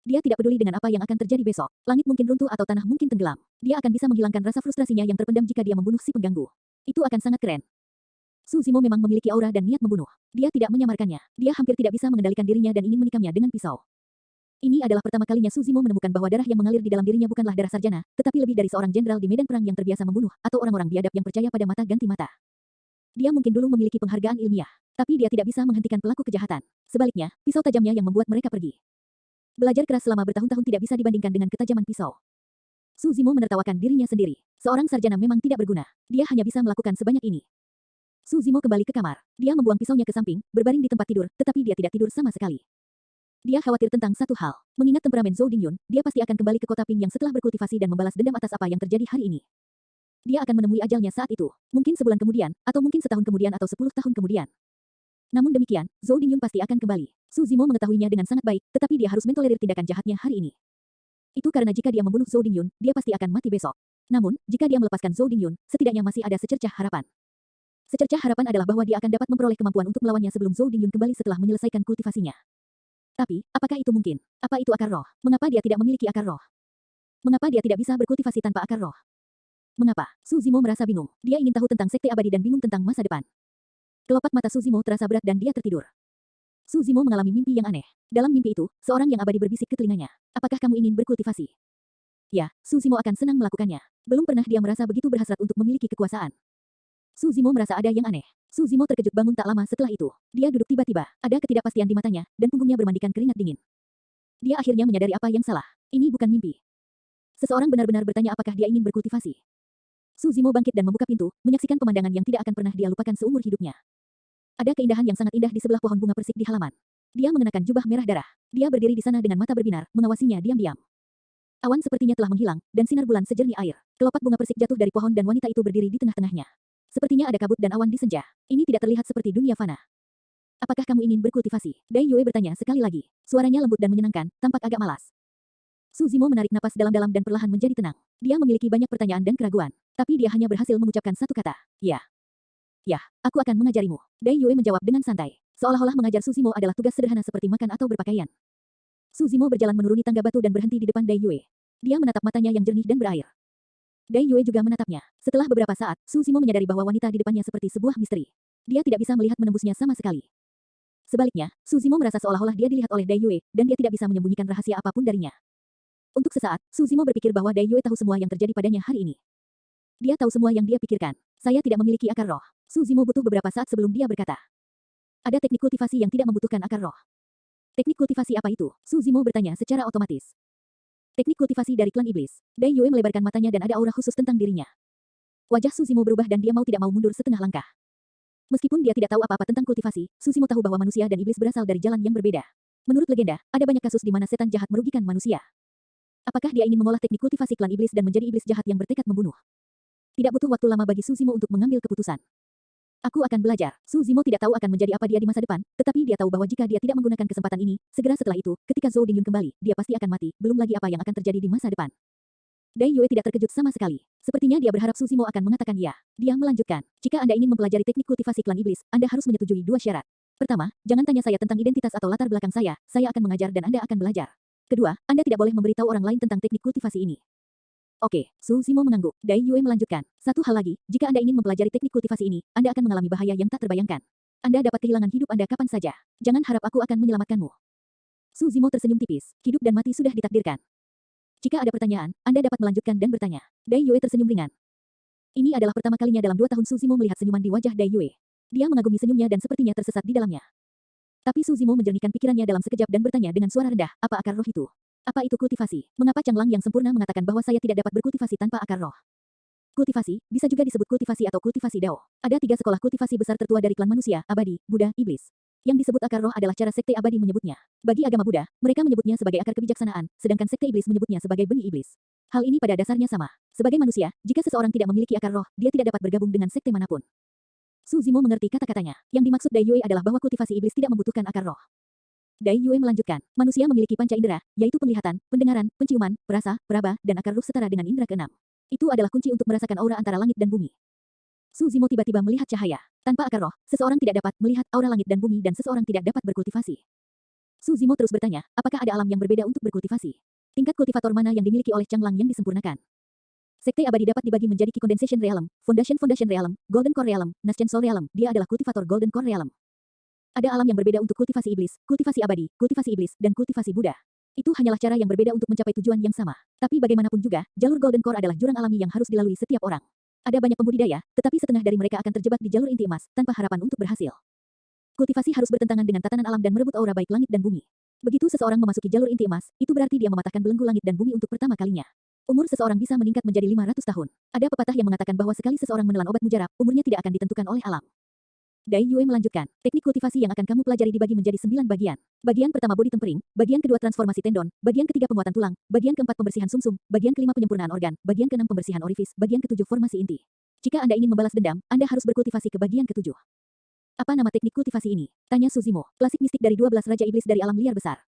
Dia tidak peduli dengan apa yang akan terjadi besok. Langit mungkin runtuh atau tanah mungkin tenggelam. Dia akan bisa menghilangkan rasa frustrasinya yang terpendam jika dia membunuh si pengganggu. Itu akan sangat keren. Su Zimo memang memiliki aura dan niat membunuh. Dia tidak menyamarkannya. Dia hampir tidak bisa mengendalikan dirinya dan ingin menikamnya dengan pisau. Ini adalah pertama kalinya Su Zimo menemukan bahwa darah yang mengalir di dalam dirinya bukanlah darah sarjana, tetapi lebih dari seorang jenderal di medan perang yang terbiasa membunuh, atau orang-orang biadab yang percaya pada mata ganti mata. Dia mungkin dulu memiliki penghargaan ilmiah, tapi dia tidak bisa menghentikan pelaku kejahatan. Sebaliknya, pisau tajamnya yang membuat mereka pergi. Belajar keras selama bertahun-tahun tidak bisa dibandingkan dengan ketajaman pisau. Su Zimo menertawakan dirinya sendiri. Seorang sarjana memang tidak berguna. Dia hanya bisa melakukan sebanyak ini. Su Zimo kembali ke kamar. Dia membuang pisaunya ke samping, berbaring di tempat tidur, tetapi dia tidak tidur sama sekali. Dia khawatir tentang satu hal. Mengingat temperamen Zhou Dingyun, dia pasti akan kembali ke kota Ping yang setelah berkultivasi dan membalas dendam atas apa yang terjadi hari ini. Dia akan menemui ajalnya saat itu. Mungkin sebulan kemudian, atau mungkin setahun kemudian atau 10 tahun kemudian. Namun demikian, Zhou Dingyun pasti akan kembali. Su Zimo mengetahuinya dengan sangat baik, tetapi dia harus mentolerir tindakan jahatnya hari ini. Itu karena jika dia membunuh Zhou Dingyun, dia pasti akan mati besok. Namun, jika dia melepaskan Zhou Dingyun, setidaknya masih ada secercah harapan. Secercah harapan adalah bahwa dia akan dapat memperoleh kemampuan untuk melawannya sebelum Zhou Dingyun kembali setelah menyelesaikan kultivasinya. Tapi, apakah itu mungkin? Apa itu akar roh? Mengapa dia tidak memiliki akar roh? Mengapa dia tidak bisa berkultivasi tanpa akar roh? Mengapa? Su Zimo merasa bingung. Dia ingin tahu tentang Sekte Abadi dan bingung tentang masa depan. Kelopak mata Su Zimo terasa berat dan dia tertidur. Su Zimo mengalami mimpi yang aneh. Dalam mimpi itu, seorang yang abadi berbisik ke telinganya. Apakah kamu ingin berkultivasi? Ya, Su Zimo akan senang melakukannya. Belum pernah dia merasa begitu berhasrat untuk memiliki kekuasaan. Su Zimo merasa ada yang aneh. Su Zimo terkejut bangun tak lama setelah itu. Dia duduk tiba-tiba, ada ketidakpastian di matanya, dan punggungnya bermandikan keringat dingin. Dia akhirnya menyadari apa yang salah. Ini bukan mimpi. Seseorang benar-benar bertanya apakah dia ingin berkultivasi. Su Zimo bangkit dan membuka pintu, menyaksikan pemandangan yang tidak akan pernah dia lupakan seumur hidupnya. Ada keindahan yang sangat indah di sebelah pohon bunga persik di halaman. Dia mengenakan jubah merah darah. Dia berdiri di sana dengan mata berbinar, mengawasinya diam-diam. Awan sepertinya telah menghilang, dan sinar bulan sejernih air. Kelopak bunga persik jatuh dari pohon dan wanita itu berdiri di tengah-tengahnya. Sepertinya ada kabut dan awan di senja. Ini tidak terlihat seperti dunia fana. Apakah kamu ingin berkultivasi? Dai Yue bertanya sekali lagi. Suaranya lembut dan menyenangkan, tampak agak malas. Su Zimo menarik napas dalam-dalam dan perlahan menjadi tenang. Dia memiliki banyak pertanyaan dan keraguan. Tapi dia hanya berhasil mengucapkan satu kata. Ya. Ya, aku akan mengajarimu. Dai Yue menjawab dengan santai. Seolah-olah mengajar Su Zimo adalah tugas sederhana seperti makan atau berpakaian. Su Zimo berjalan menuruni tangga batu dan berhenti di depan Dai Yue. Dia menatap matanya yang jernih dan berair. Dai Yue juga menatapnya. Setelah beberapa saat, Su Zimo menyadari bahwa wanita di depannya seperti sebuah misteri. Dia tidak bisa melihat menembusnya sama sekali. Sebaliknya, Su Zimo merasa seolah-olah dia dilihat oleh Dai Yue, dan dia tidak bisa menyembunyikan rahasia apapun darinya. Untuk sesaat, Su Zimo berpikir bahwa Dai Yue tahu semua yang terjadi padanya hari ini. Dia tahu semua yang dia pikirkan. Saya tidak memiliki akar roh. Su Zimo butuh beberapa saat sebelum dia berkata. Ada teknik kultivasi yang tidak membutuhkan akar roh. Teknik kultivasi apa itu? Su Zimo bertanya secara otomatis. Teknik kultivasi dari klan iblis. Dai Yue melebarkan matanya dan ada aura khusus tentang dirinya. Wajah Su Zimo berubah dan dia mau tidak mau mundur setengah langkah. Meskipun dia tidak tahu apa-apa tentang kultivasi, Su Zimo tahu bahwa manusia dan iblis berasal dari jalan yang berbeda. Menurut legenda, ada banyak kasus di mana setan jahat merugikan manusia. Apakah dia ingin mengolah teknik kultivasi klan iblis dan menjadi iblis jahat yang bertekad membunuh? Tidak butuh waktu lama bagi Su Zimo untuk mengambil keputusan. Aku akan belajar. Su Zimo tidak tahu akan menjadi apa dia di masa depan, tetapi dia tahu bahwa jika dia tidak menggunakan kesempatan ini, segera setelah itu, ketika Zhou Dingyun kembali, dia pasti akan mati, belum lagi apa yang akan terjadi di masa depan. Dai Yue tidak terkejut sama sekali. Sepertinya dia berharap Su Zimo akan mengatakan ya. Dia melanjutkan, jika Anda ingin mempelajari teknik kultivasi klan iblis, Anda harus menyetujui 2 syarat. Pertama, jangan tanya saya tentang identitas atau latar belakang saya akan mengajar dan Anda akan belajar. Kedua, Anda tidak boleh memberitahu orang lain tentang teknik kultivasi ini. Oke, Su Zimo mengangguk. Dai Yue melanjutkan. Satu hal lagi, jika Anda ingin mempelajari teknik kultivasi ini, Anda akan mengalami bahaya yang tak terbayangkan. Anda dapat kehilangan hidup Anda kapan saja. Jangan harap aku akan menyelamatkanmu. Su Zimo tersenyum tipis. Hidup dan mati sudah ditakdirkan. Jika ada pertanyaan, Anda dapat melanjutkan dan bertanya. Dai Yue tersenyum ringan. Ini adalah pertama kalinya dalam 2 tahun Su Zimo melihat senyuman di wajah Dai Yue. Dia mengagumi senyumnya dan sepertinya tersesat di dalamnya. Tapi Su Zimo menjernihkan pikirannya dalam sekejap dan bertanya dengan suara rendah, apa akar roh itu? Apa itu kultivasi? Mengapa Changlang yang sempurna mengatakan bahwa saya tidak dapat berkultivasi tanpa akar roh? Kultivasi, bisa juga disebut kultivasi atau kultivasi Dao. Ada 3 sekolah kultivasi besar tertua dari klan manusia, abadi, Buddha, iblis. Yang disebut akar roh adalah cara sekte abadi menyebutnya. Bagi agama Buddha, mereka menyebutnya sebagai akar kebijaksanaan, sedangkan sekte iblis menyebutnya sebagai benih iblis. Hal ini pada dasarnya sama. Sebagai manusia, jika seseorang tidak memiliki akar roh, dia tidak dapat bergabung dengan sekte manapun. Su Zimo mengerti kata-katanya. Yang dimaksud Dai Yue adalah bahwa kultivasi iblis tidak membutuhkan akar roh. Dai Yue melanjutkan, manusia memiliki panca indera, yaitu penglihatan, pendengaran, penciuman, perasa, peraba, dan akar ruh setara dengan indera keenam. Itu adalah kunci untuk merasakan aura antara langit dan bumi. Su Zimo tiba-tiba melihat cahaya. Tanpa akar roh, seseorang tidak dapat melihat aura langit dan bumi dan seseorang tidak dapat berkultivasi. Su Zimo terus bertanya, apakah ada alam yang berbeda untuk berkultivasi? Tingkat kultivator mana yang dimiliki oleh Changlang yang disempurnakan? Sekte abadi dapat dibagi menjadi Qi Condensation Realm, Foundation Realm, Golden Core Realm, Naschen Soul Realm. Dia adalah kultivator Golden Core Realm. Ada alam yang berbeda untuk kultivasi iblis, kultivasi abadi, kultivasi iblis, dan kultivasi Buddha. Itu hanyalah cara yang berbeda untuk mencapai tujuan yang sama. Tapi bagaimanapun juga, jalur Golden Core adalah jurang alami yang harus dilalui setiap orang. Ada banyak pembudidaya, tetapi setengah dari mereka akan terjebak di jalur inti emas, tanpa harapan untuk berhasil. Kultivasi harus bertentangan dengan tatanan alam dan merebut aura baik langit dan bumi. Begitu seseorang memasuki jalur inti emas, itu berarti dia mematahkan belenggu langit dan bumi untuk pertama kalinya. Umur seseorang bisa meningkat menjadi 500 tahun. Ada pepatah yang mengatakan bahwa sekali seseorang menelan obat mujarab, umurnya tidak akan ditentukan oleh alam. Dai Yue melanjutkan, teknik kultivasi yang akan kamu pelajari dibagi menjadi 9 bagian. Bagian pertama body tempering, bagian kedua transformasi tendon, bagian ketiga penguatan tulang, bagian keempat pembersihan sumsum, bagian kelima penyempurnaan organ, bagian keenam pembersihan orifis, bagian ketujuh formasi inti. Jika Anda ingin membalas dendam, Anda harus berkultivasi ke bagian ketujuh. Apa nama teknik kultivasi ini? Tanya Su Zimo, klasik mistik dari 12 Raja Iblis dari alam liar besar.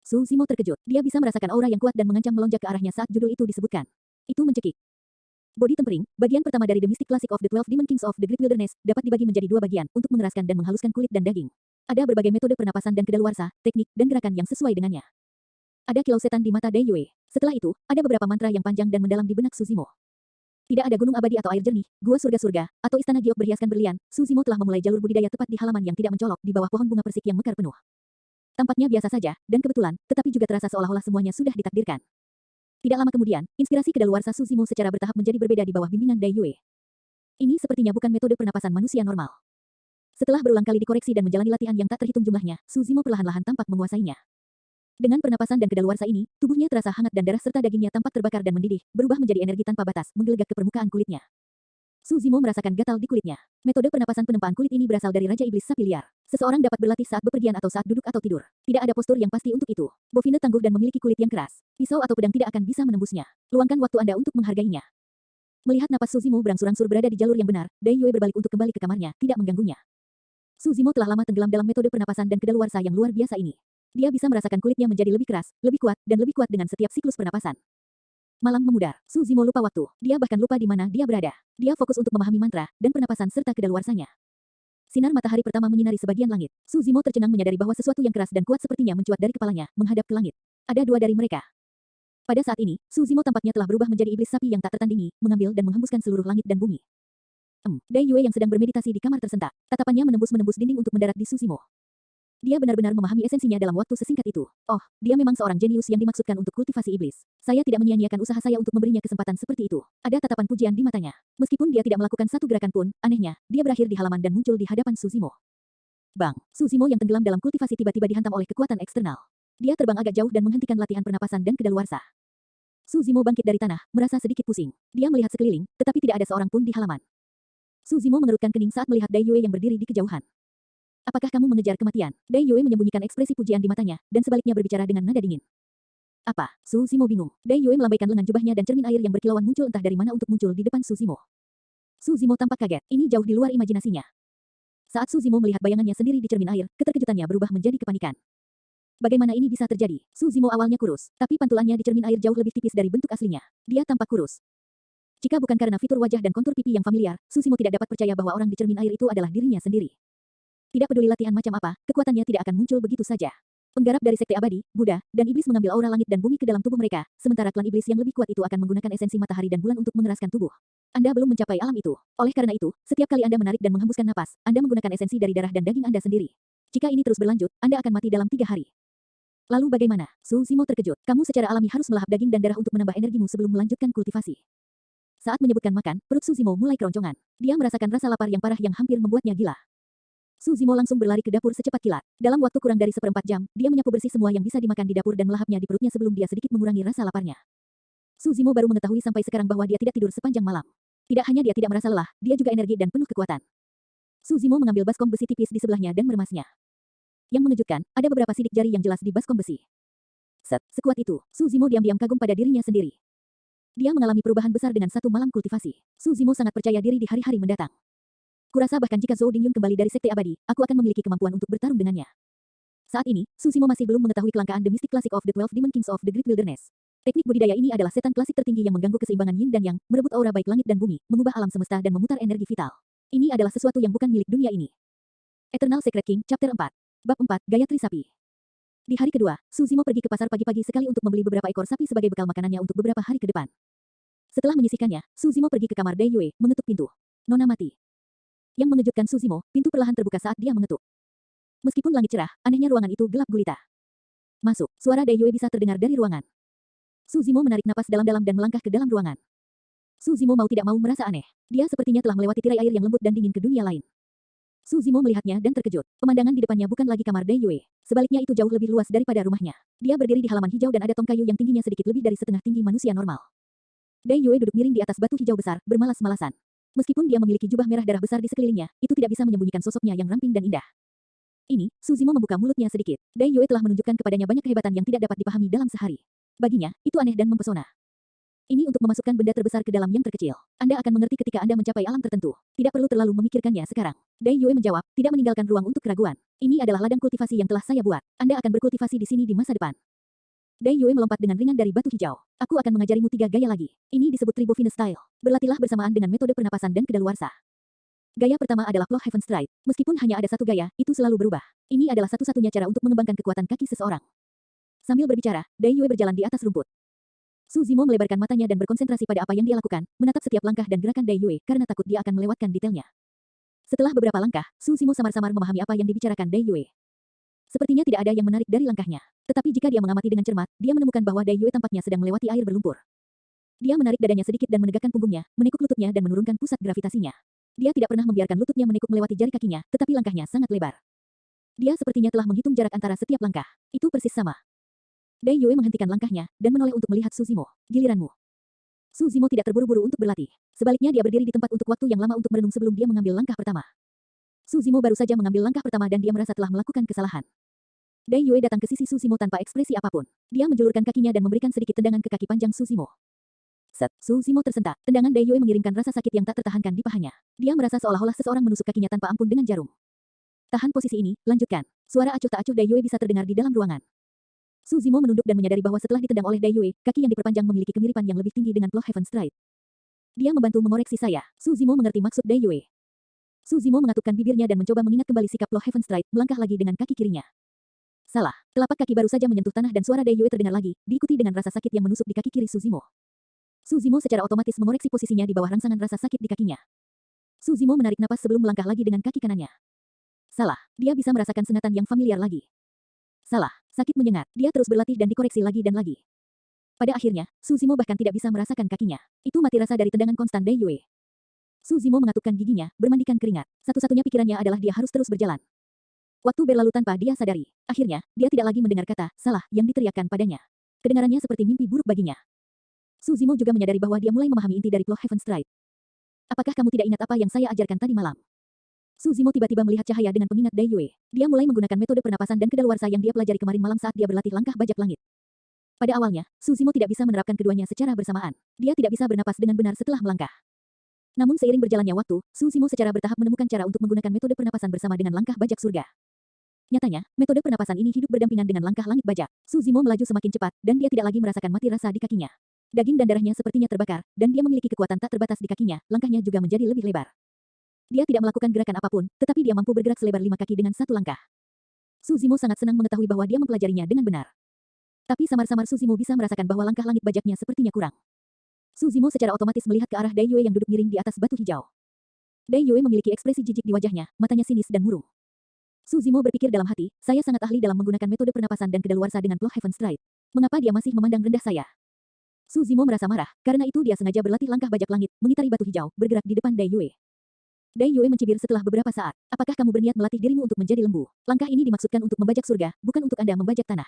Su Zimo terkejut, dia bisa merasakan aura yang kuat dan mengancam melonjak ke arahnya saat judul itu disebutkan. Itu mencekik. Body tempering, bagian pertama dari The Mystic Classic of the 12 Demon Kings of the Great Wilderness, dapat dibagi menjadi 2 bagian, untuk mengeraskan dan menghaluskan kulit dan daging. Ada berbagai metode pernapasan dan kedaluarsa, teknik, dan gerakan yang sesuai dengannya. Ada kilau setan di mata Dai Yue. Setelah itu, ada beberapa mantra yang panjang dan mendalam di benak Su Zimo. Tidak ada gunung abadi atau air jernih, gua surga-surga, atau istana giok berhiaskan berlian. Su Zimo telah memulai jalur budidaya tepat di halaman yang tidak mencolok di bawah pohon bunga persik yang mekar penuh. Tampaknya biasa saja, dan kebetulan, tetapi juga terasa seolah-olah semuanya sudah ditakdirkan. Tidak lama kemudian, inspirasi kedaluarsa Su Zimo secara bertahap menjadi berbeda di bawah bimbingan Dai Yue. Ini sepertinya bukan metode pernapasan manusia normal. Setelah berulang kali dikoreksi dan menjalani latihan yang tak terhitung jumlahnya, Su Zimo perlahan-lahan tampak menguasainya. Dengan pernapasan dan kedaluarsa ini, tubuhnya terasa hangat dan darah serta dagingnya tampak terbakar dan mendidih, berubah menjadi energi tanpa batas, menggelegak ke permukaan kulitnya. Su Zimo merasakan gatal di kulitnya. Metode penapasan penempaan kulit ini berasal dari Raja Iblis Sapi Liar. Seseorang dapat berlatih saat bepergian atau saat duduk atau tidur. Tidak ada postur yang pasti untuk itu. Bovine tangguh dan memiliki kulit yang keras. Pisau atau pedang tidak akan bisa menembusnya. Luangkan waktu Anda untuk menghargainya. Melihat napas Su Zimo berangsur-angsur berada di jalur yang benar, Dai Yue berbalik untuk kembali ke kamarnya, tidak mengganggunya. Su Zimo telah lama tenggelam dalam metode pernapasan dan kedaluarsa yang luar biasa ini. Dia bisa merasakan kulitnya menjadi lebih keras, lebih kuat, dan lebih kuat dengan setiap siklus pernapasan. Malam memudar. Su Zimo lupa waktu. Dia bahkan lupa di mana dia berada. Dia fokus untuk memahami mantra, dan pernapasan serta kedaluarsanya. Sinar matahari pertama menyinari sebagian langit. Su Zimo tercengang menyadari bahwa sesuatu yang keras dan kuat sepertinya mencuat dari kepalanya, menghadap ke langit. Ada 2 dari mereka. Pada saat ini, Su Zimo tampaknya telah berubah menjadi iblis sapi yang tak tertandingi, mengambil dan menghembuskan seluruh langit dan bumi. Dai Yue yang sedang bermeditasi di kamar tersentak. Tatapannya menembus dinding untuk mendarat di Su Zimo. Dia benar-benar memahami esensinya dalam waktu sesingkat itu. Oh, dia memang seorang jenius yang dimaksudkan untuk kultivasi iblis. Saya tidak menyia-nyiakan usaha saya untuk memberinya kesempatan seperti itu. Ada tatapan pujian di matanya. Meskipun dia tidak melakukan satu gerakan pun, anehnya, dia berakhir di halaman dan muncul di hadapan Su Zimo. Bang, Su Zimo yang tenggelam dalam kultivasi tiba-tiba dihantam oleh kekuatan eksternal. Dia terbang agak jauh dan menghentikan latihan pernapasan dan kedaluarsa. Su Zimo bangkit dari tanah, merasa sedikit pusing. Dia melihat sekeliling, tetapi tidak ada seorang pun di halaman. Su Zimo mengerutkan kening saat melihat Dai Yue yang berdiri di kejauhan. Apakah kamu mengejar kematian? Dai Yue menyembunyikan ekspresi pujian di matanya, dan sebaliknya berbicara dengan nada dingin. Apa? Su Zimo bingung. Dai Yue melambaikan lengan jubahnya dan cermin air yang berkilauan muncul entah dari mana untuk muncul di depan Su Zimo. Su Zimo tampak kaget. Ini jauh di luar imajinasinya. Saat Su Zimo melihat bayangannya sendiri di cermin air, keterkejutannya berubah menjadi kepanikan. Bagaimana ini bisa terjadi? Su Zimo awalnya kurus, tapi pantulannya di cermin air jauh lebih tipis dari bentuk aslinya. Dia tampak kurus. Jika bukan karena fitur wajah dan kontur pipi yang familiar, Su Zimo tidak dapat percaya bahwa orang di cermin air itu adalah dirinya sendiri. Tidak peduli latihan macam apa, kekuatannya tidak akan muncul begitu saja. Penggarap dari sekte abadi, Buddha, dan iblis mengambil aura langit dan bumi ke dalam tubuh mereka, sementara klan iblis yang lebih kuat itu akan menggunakan esensi matahari dan bulan untuk mengeraskan tubuh. Anda belum mencapai alam itu. Oleh karena itu, setiap kali Anda menarik dan menghembuskan napas, Anda menggunakan esensi dari darah dan daging Anda sendiri. Jika ini terus berlanjut, Anda akan mati dalam 3 hari. Lalu bagaimana? Su Zimo terkejut. Kamu secara alami harus melahap daging dan darah untuk menambah energimu sebelum melanjutkan kultivasi. Saat menyebutkan makan, perut Su Zimo mulai keroncongan. Dia merasakan rasa lapar yang parah yang hampir membuatnya gila. Su Zimo langsung berlari ke dapur secepat kilat. Dalam waktu kurang dari 1/4 jam, dia menyapu bersih semua yang bisa dimakan di dapur dan melahapnya di perutnya sebelum dia sedikit mengurangi rasa laparnya. Su Zimo baru mengetahui sampai sekarang bahwa dia tidak tidur sepanjang malam. Tidak hanya dia tidak merasa lelah, dia juga energi dan penuh kekuatan. Su Zimo mengambil baskom besi tipis di sebelahnya dan meremasnya. Yang mengejutkan, ada beberapa sidik jari yang jelas di baskom besi. Sekuat itu, Su Zimo diam-diam kagum pada dirinya sendiri. Dia mengalami perubahan besar dengan satu malam kultivasi. Su Zimo sangat percaya diri di hari-hari mendatang. Kurasa bahkan jika Zhou Dingyun kembali dari Sekte Abadi, aku akan memiliki kemampuan untuk bertarung dengannya. Saat ini, Su Zimo masih belum mengetahui kelangkaan The Mystic Classic of the 12 Demon Kings of the Great Wilderness. Teknik budidaya ini adalah setan klasik tertinggi yang mengganggu keseimbangan yin dan yang, merebut aura baik langit dan bumi, mengubah alam semesta dan memutar energi vital. Ini adalah sesuatu yang bukan milik dunia ini. Eternal Secret King, Chapter 4. Bab 4, Gayatri Sapi. Di hari kedua, Su Zimo pergi ke pasar pagi-pagi sekali untuk membeli beberapa ekor sapi sebagai bekal makanannya untuk beberapa hari ke depan. Setelah menyisihkannya, Su Zimo pergi ke kamar Dai Yue, mengetuk pintu. Nona mati. Yang mengejutkan Su Zimo, pintu perlahan terbuka saat dia mengetuk. Meskipun langit cerah, anehnya ruangan itu gelap gulita. Masuk, suara Dai Yue bisa terdengar dari ruangan. Su Zimo menarik napas dalam-dalam dan melangkah ke dalam ruangan. Su Zimo mau tidak mau merasa aneh. Dia sepertinya telah melewati tirai air yang lembut dan dingin ke dunia lain. Su Zimo melihatnya dan terkejut. Pemandangan di depannya bukan lagi kamar Dai Yue. Sebaliknya itu jauh lebih luas daripada rumahnya. Dia berdiri di halaman hijau dan ada tong kayu yang tingginya sedikit lebih dari setengah tinggi manusia normal. Dai Yue duduk miring di atas batu hijau besar, bermalas-malasan. Meskipun dia memiliki jubah merah darah besar di sekelilingnya, itu tidak bisa menyembunyikan sosoknya yang ramping dan indah. Ini, Su Zimo membuka mulutnya sedikit. Dai Yue telah menunjukkan kepadanya banyak kehebatan yang tidak dapat dipahami dalam sehari. Baginya, itu aneh dan mempesona. Ini untuk memasukkan benda terbesar ke dalam yang terkecil. Anda akan mengerti ketika Anda mencapai alam tertentu. Tidak perlu terlalu memikirkannya sekarang. Dai Yue menjawab, tidak meninggalkan ruang untuk keraguan. Ini adalah ladang kultivasi yang telah saya buat. Anda akan berkultivasi di sini di masa depan. Dai Yue melompat dengan ringan dari batu hijau. Aku akan mengajarimu 3 gaya lagi. Ini disebut Tribo Venus Style. Berlatihlah bersamaan dengan metode pernapasan dan kedaluarsa. Gaya pertama adalah Plow Heaven Stride. Meskipun hanya ada satu gaya, itu selalu berubah. Ini adalah satu-satunya cara untuk mengembangkan kekuatan kaki seseorang. Sambil berbicara, Dai Yue berjalan di atas rumput. Su Zimo melebarkan matanya dan berkonsentrasi pada apa yang dia lakukan, menatap setiap langkah dan gerakan Dai Yue karena takut dia akan melewatkan detailnya. Setelah beberapa langkah, Su Zimo samar-samar memahami apa yang dibicarakan Dai Yue. Sepertinya tidak ada yang menarik dari langkahnya. Tetapi jika dia mengamati dengan cermat, dia menemukan bahwa Dai Yue tampaknya sedang melewati air berlumpur. Dia menarik dadanya sedikit dan menegakkan punggungnya, menekuk lututnya dan menurunkan pusat gravitasinya. Dia tidak pernah membiarkan lututnya menekuk melewati jari kakinya, tetapi langkahnya sangat lebar. Dia sepertinya telah menghitung jarak antara setiap langkah. Itu persis sama. Dai Yue menghentikan langkahnya dan menoleh untuk melihat Su Zimo. Giliranmu. Su Zimo tidak terburu-buru untuk berlatih. Sebaliknya dia berdiri di tempat untuk waktu yang lama untuk merenung sebelum dia mengambil langkah pertama. Su Zimo baru saja mengambil langkah pertama dan dia merasa telah melakukan kesalahan. Dai Yue datang ke sisi Su Zimo tanpa ekspresi apapun. Dia menjulurkan kakinya dan memberikan sedikit tendangan ke kaki panjang Su Zimo. Su Zimo tersentak. Tendangan Dai Yue mengirimkan rasa sakit yang tak tertahankan di pahanya. Dia merasa seolah-olah seseorang menusuk kakinya tanpa ampun dengan jarum. Tahan posisi ini, lanjutkan. Suara acuh tak acuh Dai Yue bisa terdengar di dalam ruangan. Su Zimo menunduk dan menyadari bahwa setelah ditendang oleh Dai Yue, kaki yang diperpanjang memiliki kemiripan yang lebih tinggi dengan Plow Heaven Stride. Dia membantu mengoreksi saya. Su Zimo mengerti maksud Dai Yue. Su Zimo mengatupkan bibirnya dan mencoba mengingat kembali sikap Plow Heaven Stride, melangkah lagi dengan kaki kirinya. Salah. Telapak kaki baru saja menyentuh tanah dan suara Dai Yue terdengar lagi, diikuti dengan rasa sakit yang menusuk di kaki kiri Su Zimo. Su Zimo secara otomatis mengoreksi posisinya di bawah rangsangan rasa sakit di kakinya. Su Zimo menarik napas sebelum melangkah lagi dengan kaki kanannya. Salah. Dia bisa merasakan sengatan yang familiar lagi. Salah. Sakit menyengat. Dia terus berlatih dan dikoreksi lagi dan lagi. Pada akhirnya, Su Zimo bahkan tidak bisa merasakan kakinya. Itu mati rasa dari tendangan konstan Dai Yue. Su Zimo mengatupkan giginya, bermandikan keringat. Satu-satunya pikirannya adalah dia harus terus berjalan. Waktu berlalu tanpa dia sadari. Akhirnya, dia tidak lagi mendengar kata salah yang diteriakkan padanya. Kedengarannya seperti mimpi buruk baginya. Su Zimo juga menyadari bahwa dia mulai memahami inti dari Plow Heaven Stride. Apakah kamu tidak ingat apa yang saya ajarkan tadi malam? Su Zimo tiba-tiba melihat cahaya dengan pengingat Dai Yue. Dia mulai menggunakan metode pernapasan dan kedaluarsa yang dia pelajari kemarin malam saat dia berlatih langkah bajak langit. Pada awalnya, Su Zimo tidak bisa menerapkan keduanya secara bersamaan. Dia tidak bisa bernapas dengan benar setelah melangkah. Namun seiring berjalannya waktu, Su Zimo secara bertahap menemukan cara untuk menggunakan metode pernapasan bersama dengan langkah bajak surga. Nyatanya, metode pernapasan ini hidup berdampingan dengan langkah langit bajak. Su Zimo melaju semakin cepat, dan dia tidak lagi merasakan mati rasa di kakinya. Daging dan darahnya sepertinya terbakar, dan dia memiliki kekuatan tak terbatas di kakinya, langkahnya juga menjadi lebih lebar. Dia tidak melakukan gerakan apapun, tetapi dia mampu bergerak selebar 5 kaki dengan satu langkah. Su Zimo sangat senang mengetahui bahwa dia mempelajarinya dengan benar. Tapi samar-samar Su Zimo bisa merasakan bahwa langkah langit bajaknya sepertinya kurang. Su Zimo secara otomatis melihat ke arah Dai Yue yang duduk miring di atas batu hijau. Dai Yue memiliki ekspresi jijik di wajahnya, matanya sinis dan murung. Su Zimo berpikir dalam hati, saya sangat ahli dalam menggunakan metode pernapasan dan kedaluarsa dengan Plow Heaven Stride. Mengapa dia masih memandang rendah saya? Su Zimo merasa marah, karena itu dia sengaja berlatih langkah bajak langit, mengitari batu hijau, bergerak di depan Dai Yue. Dai Yue mencibir setelah beberapa saat. Apakah kamu berniat melatih dirimu untuk menjadi lembu? Langkah ini dimaksudkan untuk membajak surga, bukan untuk Anda membajak tanah.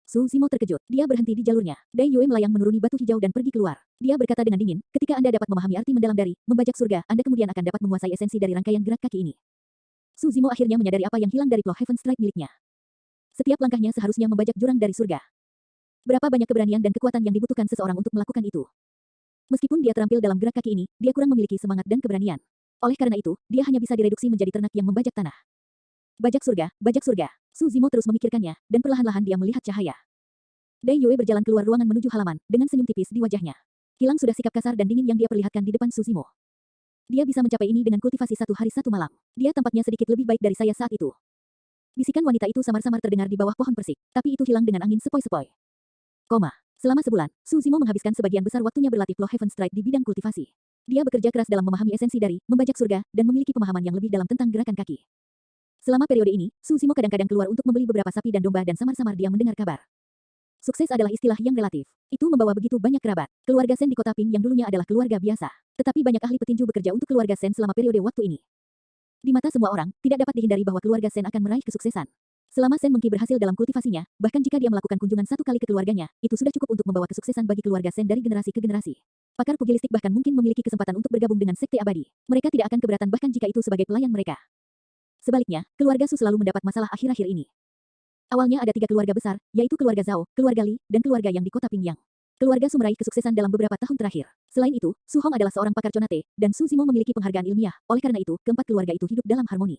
Su Zimo terkejut. Dia berhenti di jalurnya. Dai Yue melayang menuruni batu hijau dan pergi keluar. Dia berkata dengan dingin, ketika Anda dapat memahami arti mendalam dari membajak surga, Anda kemudian akan dapat menguasai esensi dari rangkaian gerak kaki ini. Suzimo akhirnya menyadari apa yang hilang dari Plow Heaven Strike miliknya. Setiap langkahnya seharusnya membajak jurang dari surga. Berapa banyak keberanian dan kekuatan yang dibutuhkan seseorang untuk melakukan itu. Meskipun dia terampil dalam gerak kaki ini, dia kurang memiliki semangat dan keberanian. Oleh karena itu, dia hanya bisa direduksi menjadi ternak yang membajak tanah. Bajak surga, bajak surga. Suzimo terus memikirkannya, dan perlahan-lahan dia melihat cahaya. Dai Yue berjalan keluar ruangan menuju halaman, dengan senyum tipis di wajahnya. Hilang sudah sikap kasar dan dingin yang dia perlihatkan di depan Suzimo. Dia bisa mencapai ini dengan kultivasi 1 hari 1 malam. Dia tampaknya sedikit lebih baik dari saya saat itu. Bisikan wanita itu samar-samar terdengar di bawah pohon persik, tapi itu hilang dengan angin sepoi-sepoi. Selama sebulan, Suzimo menghabiskan sebagian besar waktunya berlatih Plow Heaven Strike di bidang kultivasi. Dia bekerja keras dalam memahami esensi dari membajak surga dan memiliki pemahaman yang lebih dalam tentang gerakan kaki. Selama periode ini, Suzimo kadang-kadang keluar untuk membeli beberapa sapi dan domba dan samar-samar dia mendengar kabar. Sukses adalah istilah yang relatif. Itu membawa begitu banyak kerabat. Keluarga Sen di kota Ping yang dulunya adalah keluarga biasa. Tetapi banyak ahli petinju bekerja untuk keluarga Sen selama periode waktu ini. Di mata semua orang, tidak dapat dihindari bahwa keluarga Sen akan meraih kesuksesan. Selama Sen Mengki berhasil dalam kultivasinya, bahkan jika dia melakukan kunjungan 1 kali ke keluarganya, itu sudah cukup untuk membawa kesuksesan bagi keluarga Sen dari generasi ke generasi. Pakar pugilistik bahkan mungkin memiliki kesempatan untuk bergabung dengan sekte abadi. Mereka tidak akan keberatan bahkan jika itu sebagai pelayan mereka. Sebaliknya, keluarga Su selalu mendapat masalah akhir-akhir ini. Awalnya ada 3 keluarga besar, yaitu keluarga Zhao, keluarga Li, dan keluarga yang di kota Pingyang. Keluarga Su meraih kesuksesan dalam beberapa tahun terakhir. Selain itu, Su Hong adalah seorang pakar conate, dan Su Zimo memiliki penghargaan ilmiah. Oleh karena itu, keempat keluarga itu hidup dalam harmoni.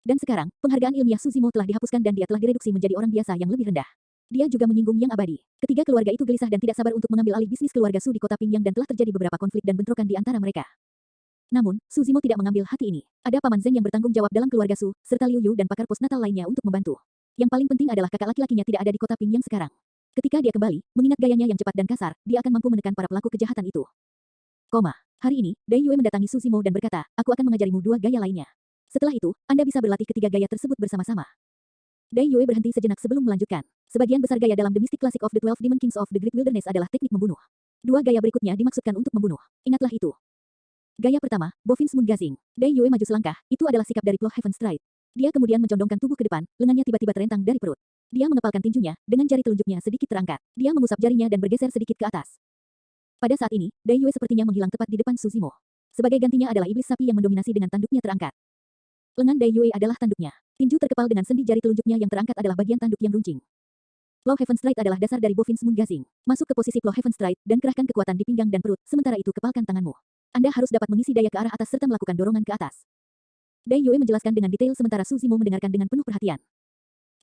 Dan sekarang, penghargaan ilmiah Su Zimo telah dihapuskan dan dia telah direduksi menjadi orang biasa yang lebih rendah. Dia juga menyinggung yang abadi. Ketiga keluarga itu gelisah dan tidak sabar untuk mengambil alih bisnis keluarga Su di kota Pingyang dan telah terjadi beberapa konflik dan bentrokan di antara mereka. Namun, Su Zimo tidak mengambil hati ini. Ada Paman Zeng yang bertanggung jawab dalam keluarga Su, serta Liu Yu dan pakar postnatal lainnya untuk membantu. Yang paling penting adalah kakak laki-lakinya tidak ada di kota Pingyang sekarang. Ketika dia kembali, mengingat gayanya yang cepat dan kasar, dia akan mampu menekan para pelaku kejahatan itu. Hari ini, Dai Yue mendatangi Su Zimo dan berkata, aku akan mengajarimu 2 gaya lainnya. Setelah itu, Anda bisa berlatih ketiga gaya tersebut bersama-sama. Dai Yue berhenti sejenak sebelum melanjutkan. Sebagian besar gaya dalam The Mystic Classic of the 12 Demon Kings of the Great Wilderness adalah teknik membunuh. 2 gaya berikutnya dimaksudkan untuk membunuh. Ingatlah itu. Gaya pertama, Bovin's Moon Gazing. Dai Yue maju selangkah, itu adalah sikap dari Plow Heaven Strike. Dia kemudian mencondongkan tubuh ke depan, lengannya tiba-tiba terentang dari perut. Dia mengepalkan tinjunya, dengan jari telunjuknya sedikit terangkat. Dia mengusap jarinya dan bergeser sedikit ke atas. Pada saat ini, Dai Yue sepertinya menghilang tepat di depan Su Zimo. Sebagai gantinya adalah iblis sapi yang mendominasi dengan tanduknya terangkat. Lengan Dai Yue adalah tanduknya. Tinju terkepal dengan sendi jari telunjuknya yang terangkat adalah bagian tanduk yang runcing. Plow Heaven Strike adalah dasar dari Bovin's Moon Gazing. Masuk ke posisi Plow Heaven Strike dan kerahkan kekuatan di pinggang dan perut, sementara itu kepalkan tanganmu. Anda harus dapat mengisi daya ke arah atas serta melakukan dorongan ke atas. Dai Yue menjelaskan dengan detail sementara Su Zimo mendengarkan dengan penuh perhatian.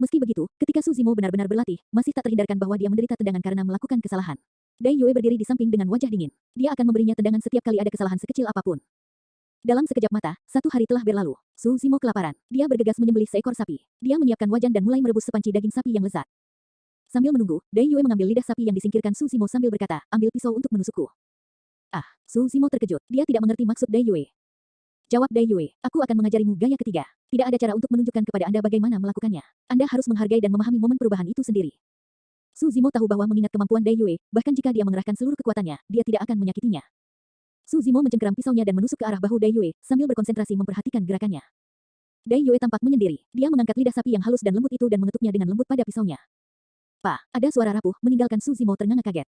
Meski begitu, ketika Su Zimo benar-benar berlatih, masih tak terhindarkan bahwa dia menderita tendangan karena melakukan kesalahan. Dai Yue berdiri di samping dengan wajah dingin. Dia akan memberinya tendangan setiap kali ada kesalahan sekecil apapun. Dalam sekejap mata, 1 hari telah berlalu. Su Zimo kelaparan. Dia bergegas menyembelih seekor sapi. Dia menyiapkan wajan dan mulai merebus sepanci daging sapi yang lezat. Sambil menunggu, Dai Yue mengambil lidah sapi yang disingkirkan Su Zimo sambil berkata, ambil pisau untuk menusukku. Su Zimo terkejut. Dia tidak mengerti maksud Dai Yue. Jawab Dai Yue, aku akan mengajarimu gaya ketiga. Tidak ada cara untuk menunjukkan kepada Anda bagaimana melakukannya. Anda harus menghargai dan memahami momen perubahan itu sendiri. Su Zimo tahu bahwa mengingat kemampuan Dai Yue, bahkan jika dia mengerahkan seluruh kekuatannya, dia tidak akan menyakitinya. Su Zimo mencengkeram pisaunya dan menusuk ke arah bahu Dai Yue, sambil berkonsentrasi memperhatikan gerakannya. Dai Yue tampak menyendiri. Dia mengangkat lidah sapi yang halus dan lembut itu dan mengetuknya dengan lembut pada pisaunya. Ada suara rapuh, meninggalkan Su Zimo ternganga kaget.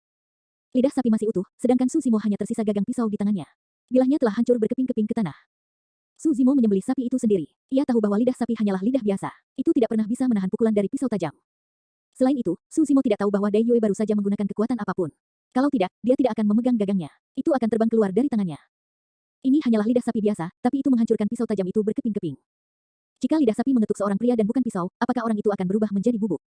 Lidah sapi masih utuh, sedangkan Su Zimo hanya tersisa gagang pisau di tangannya. Bilahnya telah hancur berkeping-keping ke tanah. Su Zimo menyembelih sapi itu sendiri. Ia tahu bahwa lidah sapi hanyalah lidah biasa. Itu tidak pernah bisa menahan pukulan dari pisau tajam. Selain itu, Su Zimo tidak tahu bahwa Dai Yue baru saja menggunakan kekuatan apapun. Kalau tidak, dia tidak akan memegang gagangnya. Itu akan terbang keluar dari tangannya. Ini hanyalah lidah sapi biasa, tapi itu menghancurkan pisau tajam itu berkeping-keping. Jika lidah sapi mengetuk seorang pria dan bukan pisau, apakah orang itu akan berubah menjadi bubuk?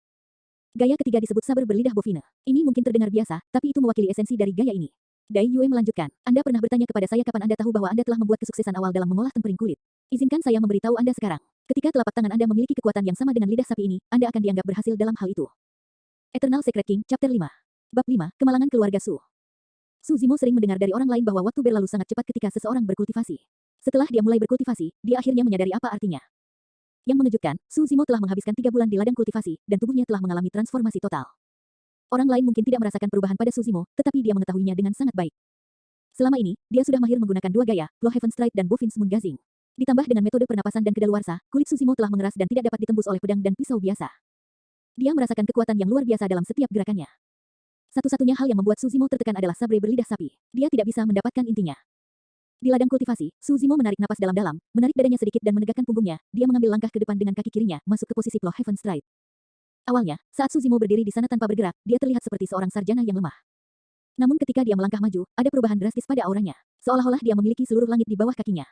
Gaya ketiga disebut saber berlidah bovine. Ini mungkin terdengar biasa, tapi itu mewakili esensi dari gaya ini. Dai Yue melanjutkan, Anda pernah bertanya kepada saya kapan Anda tahu bahwa Anda telah membuat kesuksesan awal dalam mengolah tempering kulit. Izinkan saya memberitahu Anda sekarang. Ketika telapak tangan Anda memiliki kekuatan yang sama dengan lidah sapi ini, Anda akan dianggap berhasil dalam hal itu. Eternal Secret King, Chapter 5. Bab 5, Kemalangan Keluarga Su. Su Zimo sering mendengar dari orang lain bahwa waktu berlalu sangat cepat ketika seseorang berkultivasi. Setelah dia mulai berkultivasi, dia akhirnya menyadari apa artinya. Yang mengejutkan, Su Zimo telah menghabiskan 3 bulan di ladang kultivasi, dan tubuhnya telah mengalami transformasi total. Orang lain mungkin tidak merasakan perubahan pada Su Zimo, tetapi dia mengetahuinya dengan sangat baik. Selama ini, dia sudah mahir menggunakan 2 gaya, Plow Heaven Strike dan Bovin's Moon Gazing. Ditambah dengan metode pernapasan dan kedaluarsa, kulit Su Zimo telah mengeras dan tidak dapat ditembus oleh pedang dan pisau biasa. Dia merasakan kekuatan yang luar biasa dalam setiap gerakannya. Satu-satunya hal yang membuat Su Zimo tertekan adalah sabre berlidah sapi. Dia tidak bisa mendapatkan intinya. Di ladang kultivasi, Su Zimo menarik napas dalam-dalam, menarik dadanya sedikit dan menegakkan punggungnya. Dia mengambil langkah ke depan dengan kaki kirinya, masuk ke posisi Plow Heaven Stride. Awalnya, saat Su Zimo berdiri di sana tanpa bergerak, dia terlihat seperti seorang sarjana yang lemah. Namun ketika dia melangkah maju, ada perubahan drastis pada auranya. Seolah-olah dia memiliki seluruh langit di bawah kakinya.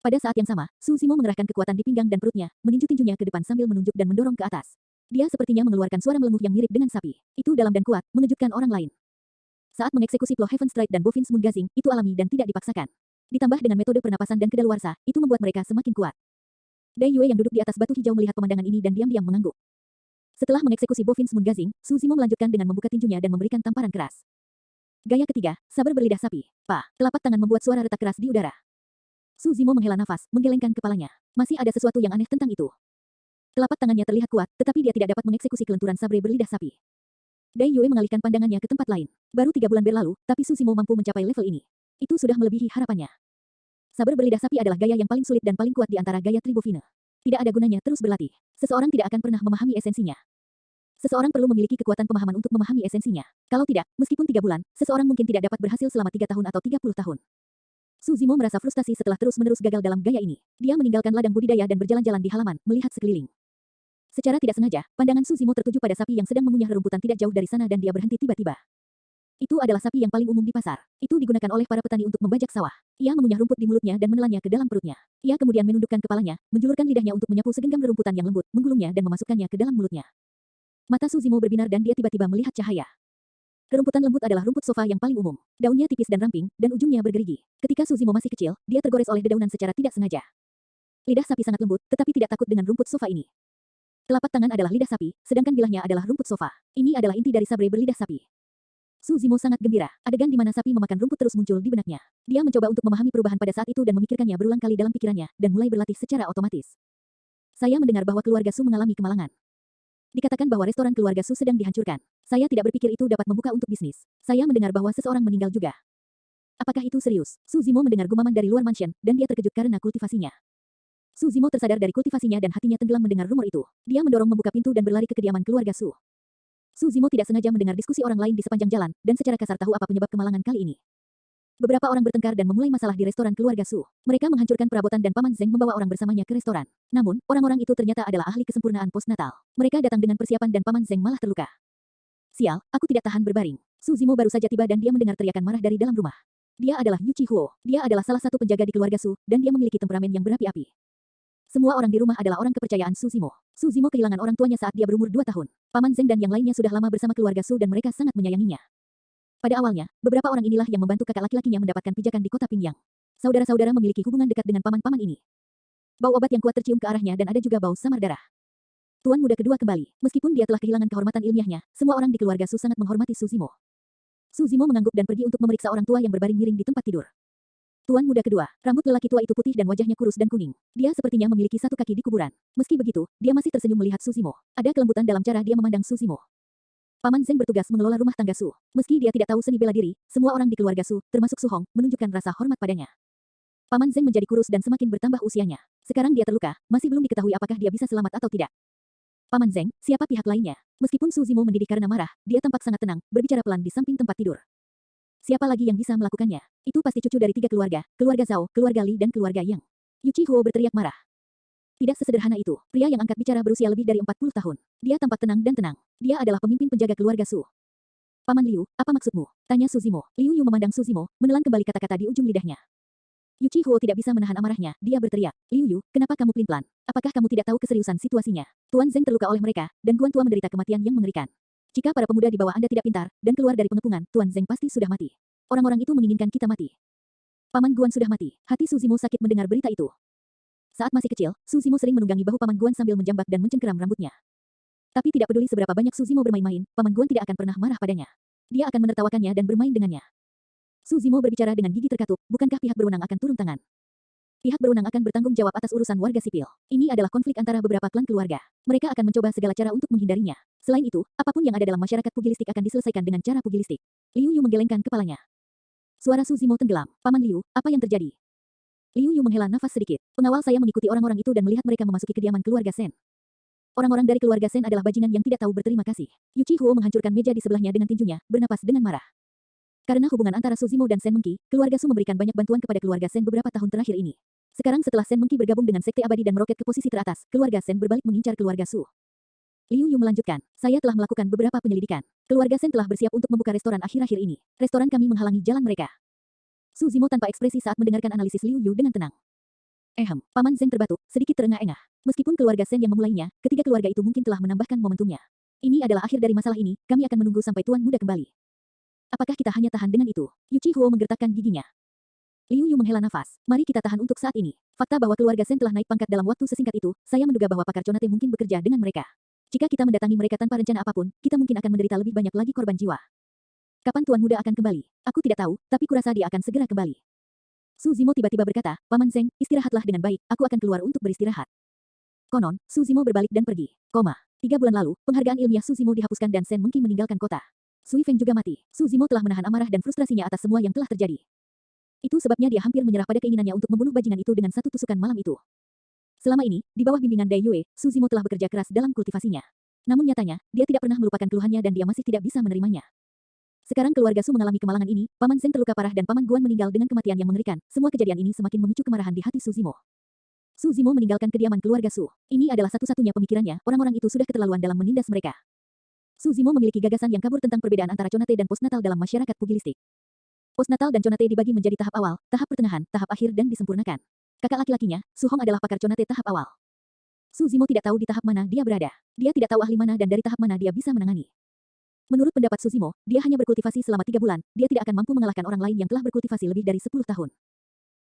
Pada saat yang sama, Su Zimo mengerahkan kekuatan di pinggang dan perutnya, meninju tinjunya ke depan sambil menunjuk dan mendorong ke atas. Dia sepertinya mengeluarkan suara melenguh yang mirip dengan sapi. Itu dalam dan kuat, mengejutkan orang lain. Saat mengeksekusi Plow Heaven Stride dan Bovin's Moon Gazing, itu alami dan tidak dipaksakan. Ditambah dengan metode pernapasan dan kedaluarsa, itu membuat mereka semakin kuat. Dai Yue yang duduk di atas batu hijau melihat pemandangan ini dan diam-diam mengangguk. Setelah mengeksekusi Bovin's Moon Gazing, Su Zimo melanjutkan dengan membuka tinjunya dan memberikan tamparan keras. Gaya ketiga, sabar berlidah sapi. Telapak tangan membuat suara retak keras di udara. Su Zimo menghela nafas, menggelengkan kepalanya. Masih ada sesuatu yang aneh tentang itu. Telapak tangannya terlihat kuat, tetapi dia tidak dapat mengeksekusi kelenturan sabre berlidah sapi. Dai Yue mengalihkan pandangannya ke tempat lain. Baru 3 bulan berlalu, tapi Su Zimo mampu mencapai level ini. Itu sudah melebihi harapannya. Sabar berlidah sapi adalah gaya yang paling sulit dan paling kuat di antara gaya Tribovine. Tidak ada gunanya terus berlatih. Seseorang tidak akan pernah memahami esensinya. Seseorang perlu memiliki kekuatan pemahaman untuk memahami esensinya. Kalau tidak, meskipun 3 bulan, seseorang mungkin tidak dapat berhasil selama 3 tahun atau 30 tahun. Su Zimo merasa frustasi setelah terus-menerus gagal dalam gaya ini. Dia meninggalkan ladang budidaya dan berjalan-jalan di halaman, melihat sekeliling. Secara tidak sengaja, pandangan Su Zimo tertuju pada sapi yang sedang mengunyah rerumputan tidak jauh dari sana dan dia berhenti tiba-tiba. Itu adalah sapi yang paling umum di pasar. Itu digunakan oleh para petani untuk membajak sawah. Ia mengunyah rumput di mulutnya dan menelannya ke dalam perutnya. Ia kemudian menundukkan kepalanya, menjulurkan lidahnya untuk menyapu segenggam rerumputan yang lembut, menggulungnya dan memasukkannya ke dalam mulutnya. Mata Su Zimo berbinar dan dia tiba-tiba melihat cahaya. Rerumputan lembut adalah rumput sofa yang paling umum. Daunnya tipis dan ramping, dan ujungnya bergerigi. Ketika Su Zimo masih kecil, dia tergores oleh dedaunan secara tidak sengaja. Lidah sapi sangat lembut, tetapi tidak takut dengan rumput sofa ini. Telapak tangan adalah lidah sapi, sedangkan bilahnya adalah rumput sofa. Ini adalah inti dari sabre berlidah sapi. Su Zimo sangat gembira. Adegan di mana sapi memakan rumput terus muncul di benaknya. Dia mencoba untuk memahami perubahan pada saat itu dan memikirkannya berulang kali dalam pikirannya, dan mulai berlatih secara otomatis. Saya mendengar bahwa keluarga Su mengalami kemalangan. Dikatakan bahwa restoran keluarga Su sedang dihancurkan. Saya tidak berpikir itu dapat membuka untuk bisnis. Saya mendengar bahwa seseorang meninggal juga. Apakah itu serius? Su Zimo mendengar gumaman dari luar mansion, dan dia terkejut karena kultivasinya. Su Zimo tersadar dari kultivasinya dan hatinya tenggelam mendengar rumor itu. Dia mendorong membuka pintu dan berlari ke kediaman keluarga Su. Su Zimo tidak sengaja mendengar diskusi orang lain di sepanjang jalan, dan secara kasar tahu apa penyebab kemalangan kali ini. Beberapa orang bertengkar dan memulai masalah di restoran keluarga Su. Mereka menghancurkan perabotan dan Paman Zeng membawa orang bersamanya ke restoran. Namun, orang-orang itu ternyata adalah ahli kesempurnaan postnatal. Mereka datang dengan persiapan dan Paman Zeng malah terluka. Sial, aku tidak tahan berbaring. Su Zimo baru saja tiba dan dia mendengar teriakan marah dari dalam rumah. Dia adalah Yu Chi-huo. Dia adalah salah satu penjaga di keluarga Su, dan dia memiliki temperamen yang berapi-api. Semua orang di rumah adalah orang kepercayaan Su Zimo. Su Zimo kehilangan orang tuanya saat dia berumur 2 tahun. Paman Zeng dan yang lainnya sudah lama bersama keluarga Su dan mereka sangat menyayanginya. Pada awalnya, beberapa orang inilah yang membantu kakak laki-lakinya mendapatkan pijakan di kota Pingyang. Saudara-saudara memiliki hubungan dekat dengan paman-paman ini. Bau obat yang kuat tercium ke arahnya dan ada juga bau samar darah. Tuan muda kedua kembali. Meskipun dia telah kehilangan kehormatan ilmiahnya, semua orang di keluarga Su sangat menghormati Su Zimo. Su Zimo mengangguk dan pergi untuk memeriksa orang tua yang berbaring miring di tempat tidur. Tuan muda kedua, rambut lelaki tua itu putih dan wajahnya kurus dan kuning. Dia sepertinya memiliki satu kaki di kuburan. Meski begitu, dia masih tersenyum melihat Su Zimo. Ada kelembutan dalam cara dia memandang Su Zimo. Paman Zeng bertugas mengelola rumah tangga Su. Meski dia tidak tahu seni bela diri, semua orang di keluarga Su, termasuk Su Hong, menunjukkan rasa hormat padanya. Paman Zeng menjadi kurus dan semakin bertambah usianya. Sekarang dia terluka, masih belum diketahui apakah dia bisa selamat atau tidak. Paman Zeng, siapa pihak lainnya? Meskipun Su Zimo mendidih karena marah, dia tampak sangat tenang, berbicara pelan di samping tempat tidur. Siapa lagi yang bisa melakukannya? Itu pasti cucu dari 3 keluarga, keluarga Zhao, keluarga Li dan keluarga Yang. Yu Chi-huo berteriak marah. Tidak sesederhana itu. Pria yang angkat bicara berusia lebih dari 40 tahun. Dia tampak tenang dan tenang. Dia adalah pemimpin penjaga keluarga Su. Paman Liu, apa maksudmu? Tanya Su Zimo. Liu Yu memandang Su Zimo, menelan kembali kata-kata di ujung lidahnya. Yu Chi-huo tidak bisa menahan amarahnya. Dia berteriak, Liu Yu, kenapa kamu pelin-pelan? Apakah kamu tidak tahu keseriusan situasinya? Tuan Zeng terluka oleh mereka, dan Guan Tua menderita kematian yang mengerikan. Jika para pemuda di bawah Anda tidak pintar, dan keluar dari pengepungan, Tuan Zeng pasti sudah mati. Orang-orang itu menginginkan kita mati. Paman Guan sudah mati. Hati Su Zimo sakit mendengar berita itu. Saat masih kecil, Su Zimo sering menunggangi bahu Paman Guan sambil menjambak dan mencengkeram rambutnya. Tapi tidak peduli seberapa banyak Su Zimo bermain-main, Paman Guan tidak akan pernah marah padanya. Dia akan menertawakannya dan bermain dengannya. Su Zimo berbicara dengan gigi terkatup, bukankah pihak berwenang akan turun tangan? Pihak berwenang akan bertanggung jawab atas urusan warga sipil. Ini adalah konflik antara beberapa klan keluarga. Mereka akan mencoba segala cara untuk menghindarinya. Selain itu, apapun yang ada dalam masyarakat pugilistik akan diselesaikan dengan cara pugilistik. Liu Yu menggelengkan kepalanya. Suara Su Zimo tenggelam. Paman Liu, apa yang terjadi? Liu Yu menghela nafas sedikit. Pengawal saya mengikuti orang-orang itu dan melihat mereka memasuki kediaman keluarga Sen. Orang-orang dari keluarga Sen adalah bajingan yang tidak tahu berterima kasih. Yu Chi-huo menghancurkan meja di sebelahnya dengan tinjunya, bernapas dengan marah. Karena hubungan antara Su Zimo dan Sen Mengqi, keluarga Su memberikan banyak bantuan kepada keluarga Sen beberapa tahun terakhir ini. Sekarang setelah Sen Mengqi bergabung dengan Sekte Abadi dan meroket ke posisi teratas, keluarga Sen berbalik mengincar keluarga Su. Liu Yu melanjutkan, saya telah melakukan beberapa penyelidikan. Keluarga Sen telah bersiap untuk membuka restoran akhir-akhir ini. Restoran kami menghalangi jalan mereka. Su Zimo tanpa ekspresi saat mendengarkan analisis Liu Yu dengan tenang. Paman Zeng terbatuk, sedikit terengah-engah. Meskipun keluarga Sen yang memulainya, ketiga keluarga itu mungkin telah menambahkan momentumnya. Ini adalah akhir dari masalah ini, kami akan menunggu sampai Tuan Muda kembali. Apakah kita hanya tahan dengan itu? Yuchi Huo menggertakkan giginya. Liu Yu menghela nafas. Mari kita tahan untuk saat ini. Fakta bahwa keluarga Sen telah naik pangkat dalam waktu sesingkat itu, saya menduga bahwa pakar Conate mungkin bekerja dengan mereka. Jika kita mendatangi mereka tanpa rencana apapun, kita mungkin akan menderita lebih banyak lagi korban jiwa. Kapan Tuan Muda akan kembali? Aku tidak tahu, tapi kurasa dia akan segera kembali. Su Zimo tiba-tiba berkata, Paman Zeng, istirahatlah dengan baik, aku akan keluar untuk beristirahat. Konon, Su Zimo berbalik dan pergi. 3 bulan lalu, penghargaan ilmiah Su Zimo dihapuskan dan Sen Mengqi meninggalkan kota. Sui Feng juga mati. Su Zimo telah menahan amarah dan frustrasinya atas semua yang telah terjadi. Itu sebabnya dia hampir menyerah pada keinginannya untuk membunuh bajingan itu dengan satu tusukan malam itu. Selama ini, di bawah bimbingan Dai Yue, Su Zimo telah bekerja keras dalam kultivasinya. Namun nyatanya, dia tidak pernah melupakan keluhannya dan dia masih tidak bisa menerimanya. Sekarang keluarga Su mengalami kemalangan ini, Paman Zeng terluka parah dan Paman Guan meninggal dengan kematian yang mengerikan. Semua kejadian ini semakin memicu kemarahan di hati Su Zimo. Su Zimo meninggalkan kediaman keluarga Su. Ini adalah satu-satunya pemikirannya, orang-orang itu sudah keterlaluan dalam menindas mereka. Su Zimo memiliki gagasan yang kabur tentang perbedaan antara Conate dan postnatal dalam masyarakat pugilistik. Postnatal dan Conate dibagi menjadi tahap awal, tahap pertengahan, tahap akhir dan disempurnakan. Kakak laki-lakinya, Su Hong adalah pakar Conate tahap awal. Su Zimo tidak tahu di tahap mana dia berada. Dia tidak tahu ahli mana dan dari tahap mana dia bisa menangani. Menurut pendapat Su Zimo, dia hanya berkultivasi selama 3 bulan, dia tidak akan mampu mengalahkan orang lain yang telah berkultivasi lebih dari 10 tahun.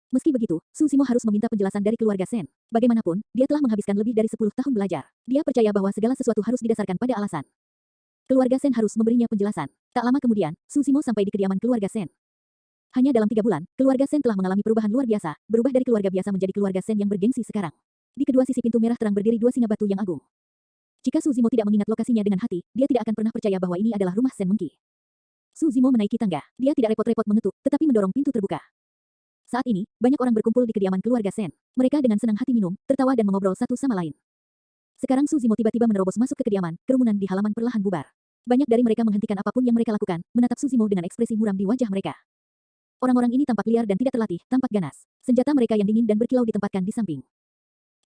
Meski begitu, Su Zimo harus meminta penjelasan dari keluarga Sen. Bagaimanapun, dia telah menghabiskan lebih dari 10 tahun belajar. Dia percaya bahwa segala sesuatu harus didasarkan pada alasan. Keluarga Sen harus memberinya penjelasan. Tak lama kemudian, Su Zimo sampai di kediaman keluarga Sen. Hanya dalam 3 bulan, keluarga Sen telah mengalami perubahan luar biasa, berubah dari keluarga biasa menjadi keluarga Sen yang bergengsi sekarang. Di kedua sisi pintu merah terang berdiri 2 singa batu yang agung. Jika Su Zimo tidak mengingat lokasinya dengan hati, dia tidak akan pernah percaya bahwa ini adalah rumah Sen Mengqi. Su Zimo menaiki tangga. Dia tidak repot-repot mengetuk, tetapi mendorong pintu terbuka. Saat ini, banyak orang berkumpul di kediaman keluarga Sen. Mereka dengan senang hati minum, tertawa dan mengobrol satu sama lain. Sekarang Su Zimo tiba-tiba menerobos masuk ke kediaman, kerumunan di halaman perlahan bubar. Banyak dari mereka menghentikan apapun yang mereka lakukan, menatap Su Zimo dengan ekspresi muram di wajah mereka. Orang-orang ini tampak liar dan tidak terlatih, tampak ganas. Senjata mereka yang dingin dan berkilau ditempatkan di samping.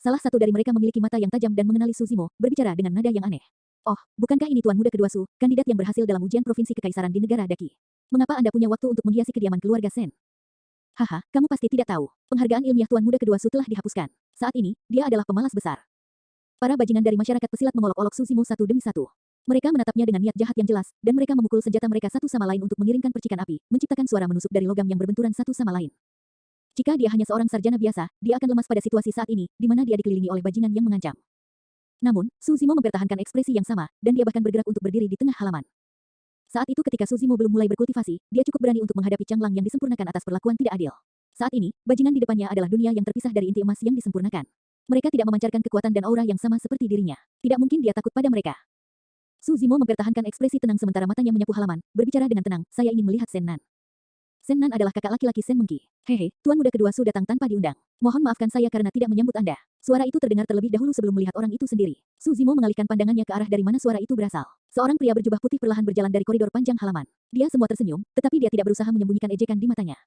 Salah satu dari mereka memiliki mata yang tajam dan mengenali Su Zimo, berbicara dengan nada yang aneh. Oh, bukankah ini Tuan Muda kedua Su, kandidat yang berhasil dalam ujian provinsi kekaisaran di negara Daki? Mengapa Anda punya waktu untuk menghiasi kediaman keluarga Sen? Haha, kamu pasti tidak tahu. Penghargaan ilmiah Tuan Muda kedua Su telah dihapuskan. Saat ini, dia adalah pemalas besar. Para bajingan dari masyarakat pesilat mengolok-olok Su Zimo satu demi satu. Mereka menatapnya dengan niat jahat yang jelas, dan mereka memukul senjata mereka satu sama lain untuk mengiringkan percikan api, menciptakan suara menusuk dari logam yang berbenturan satu sama lain. Jika dia hanya seorang sarjana biasa, dia akan lemas pada situasi saat ini, di mana dia dikelilingi oleh bajingan yang mengancam. Namun, Su Zimo mempertahankan ekspresi yang sama, dan dia bahkan bergerak untuk berdiri di tengah halaman. Saat itu ketika Su Zimo belum mulai berkultivasi, dia cukup berani untuk menghadapi Chang Lang yang disempurnakan atas perlakuan tidak adil. Saat ini, bajingan di depannya adalah dunia yang terpisah dari inti emas yang disempurnakan. Mereka tidak memancarkan kekuatan dan aura yang sama seperti dirinya. Tidak mungkin dia takut pada mereka. Su Zimo mempertahankan ekspresi tenang sementara matanya menyapu halaman, berbicara dengan tenang, saya ingin melihat Sen Nan. Sen Nan adalah kakak laki-laki Sen Mengqi. Hehe, Tuan Muda kedua Su datang tanpa diundang. Mohon maafkan saya karena tidak menyambut Anda. Suara itu terdengar terlebih dahulu sebelum melihat orang itu sendiri. Su Zimo mengalihkan pandangannya ke arah dari mana suara itu berasal. Seorang pria berjubah putih perlahan berjalan dari koridor panjang halaman. Dia semua tersenyum, tetapi dia tidak berusaha menyembunyikan ejekan di matanya.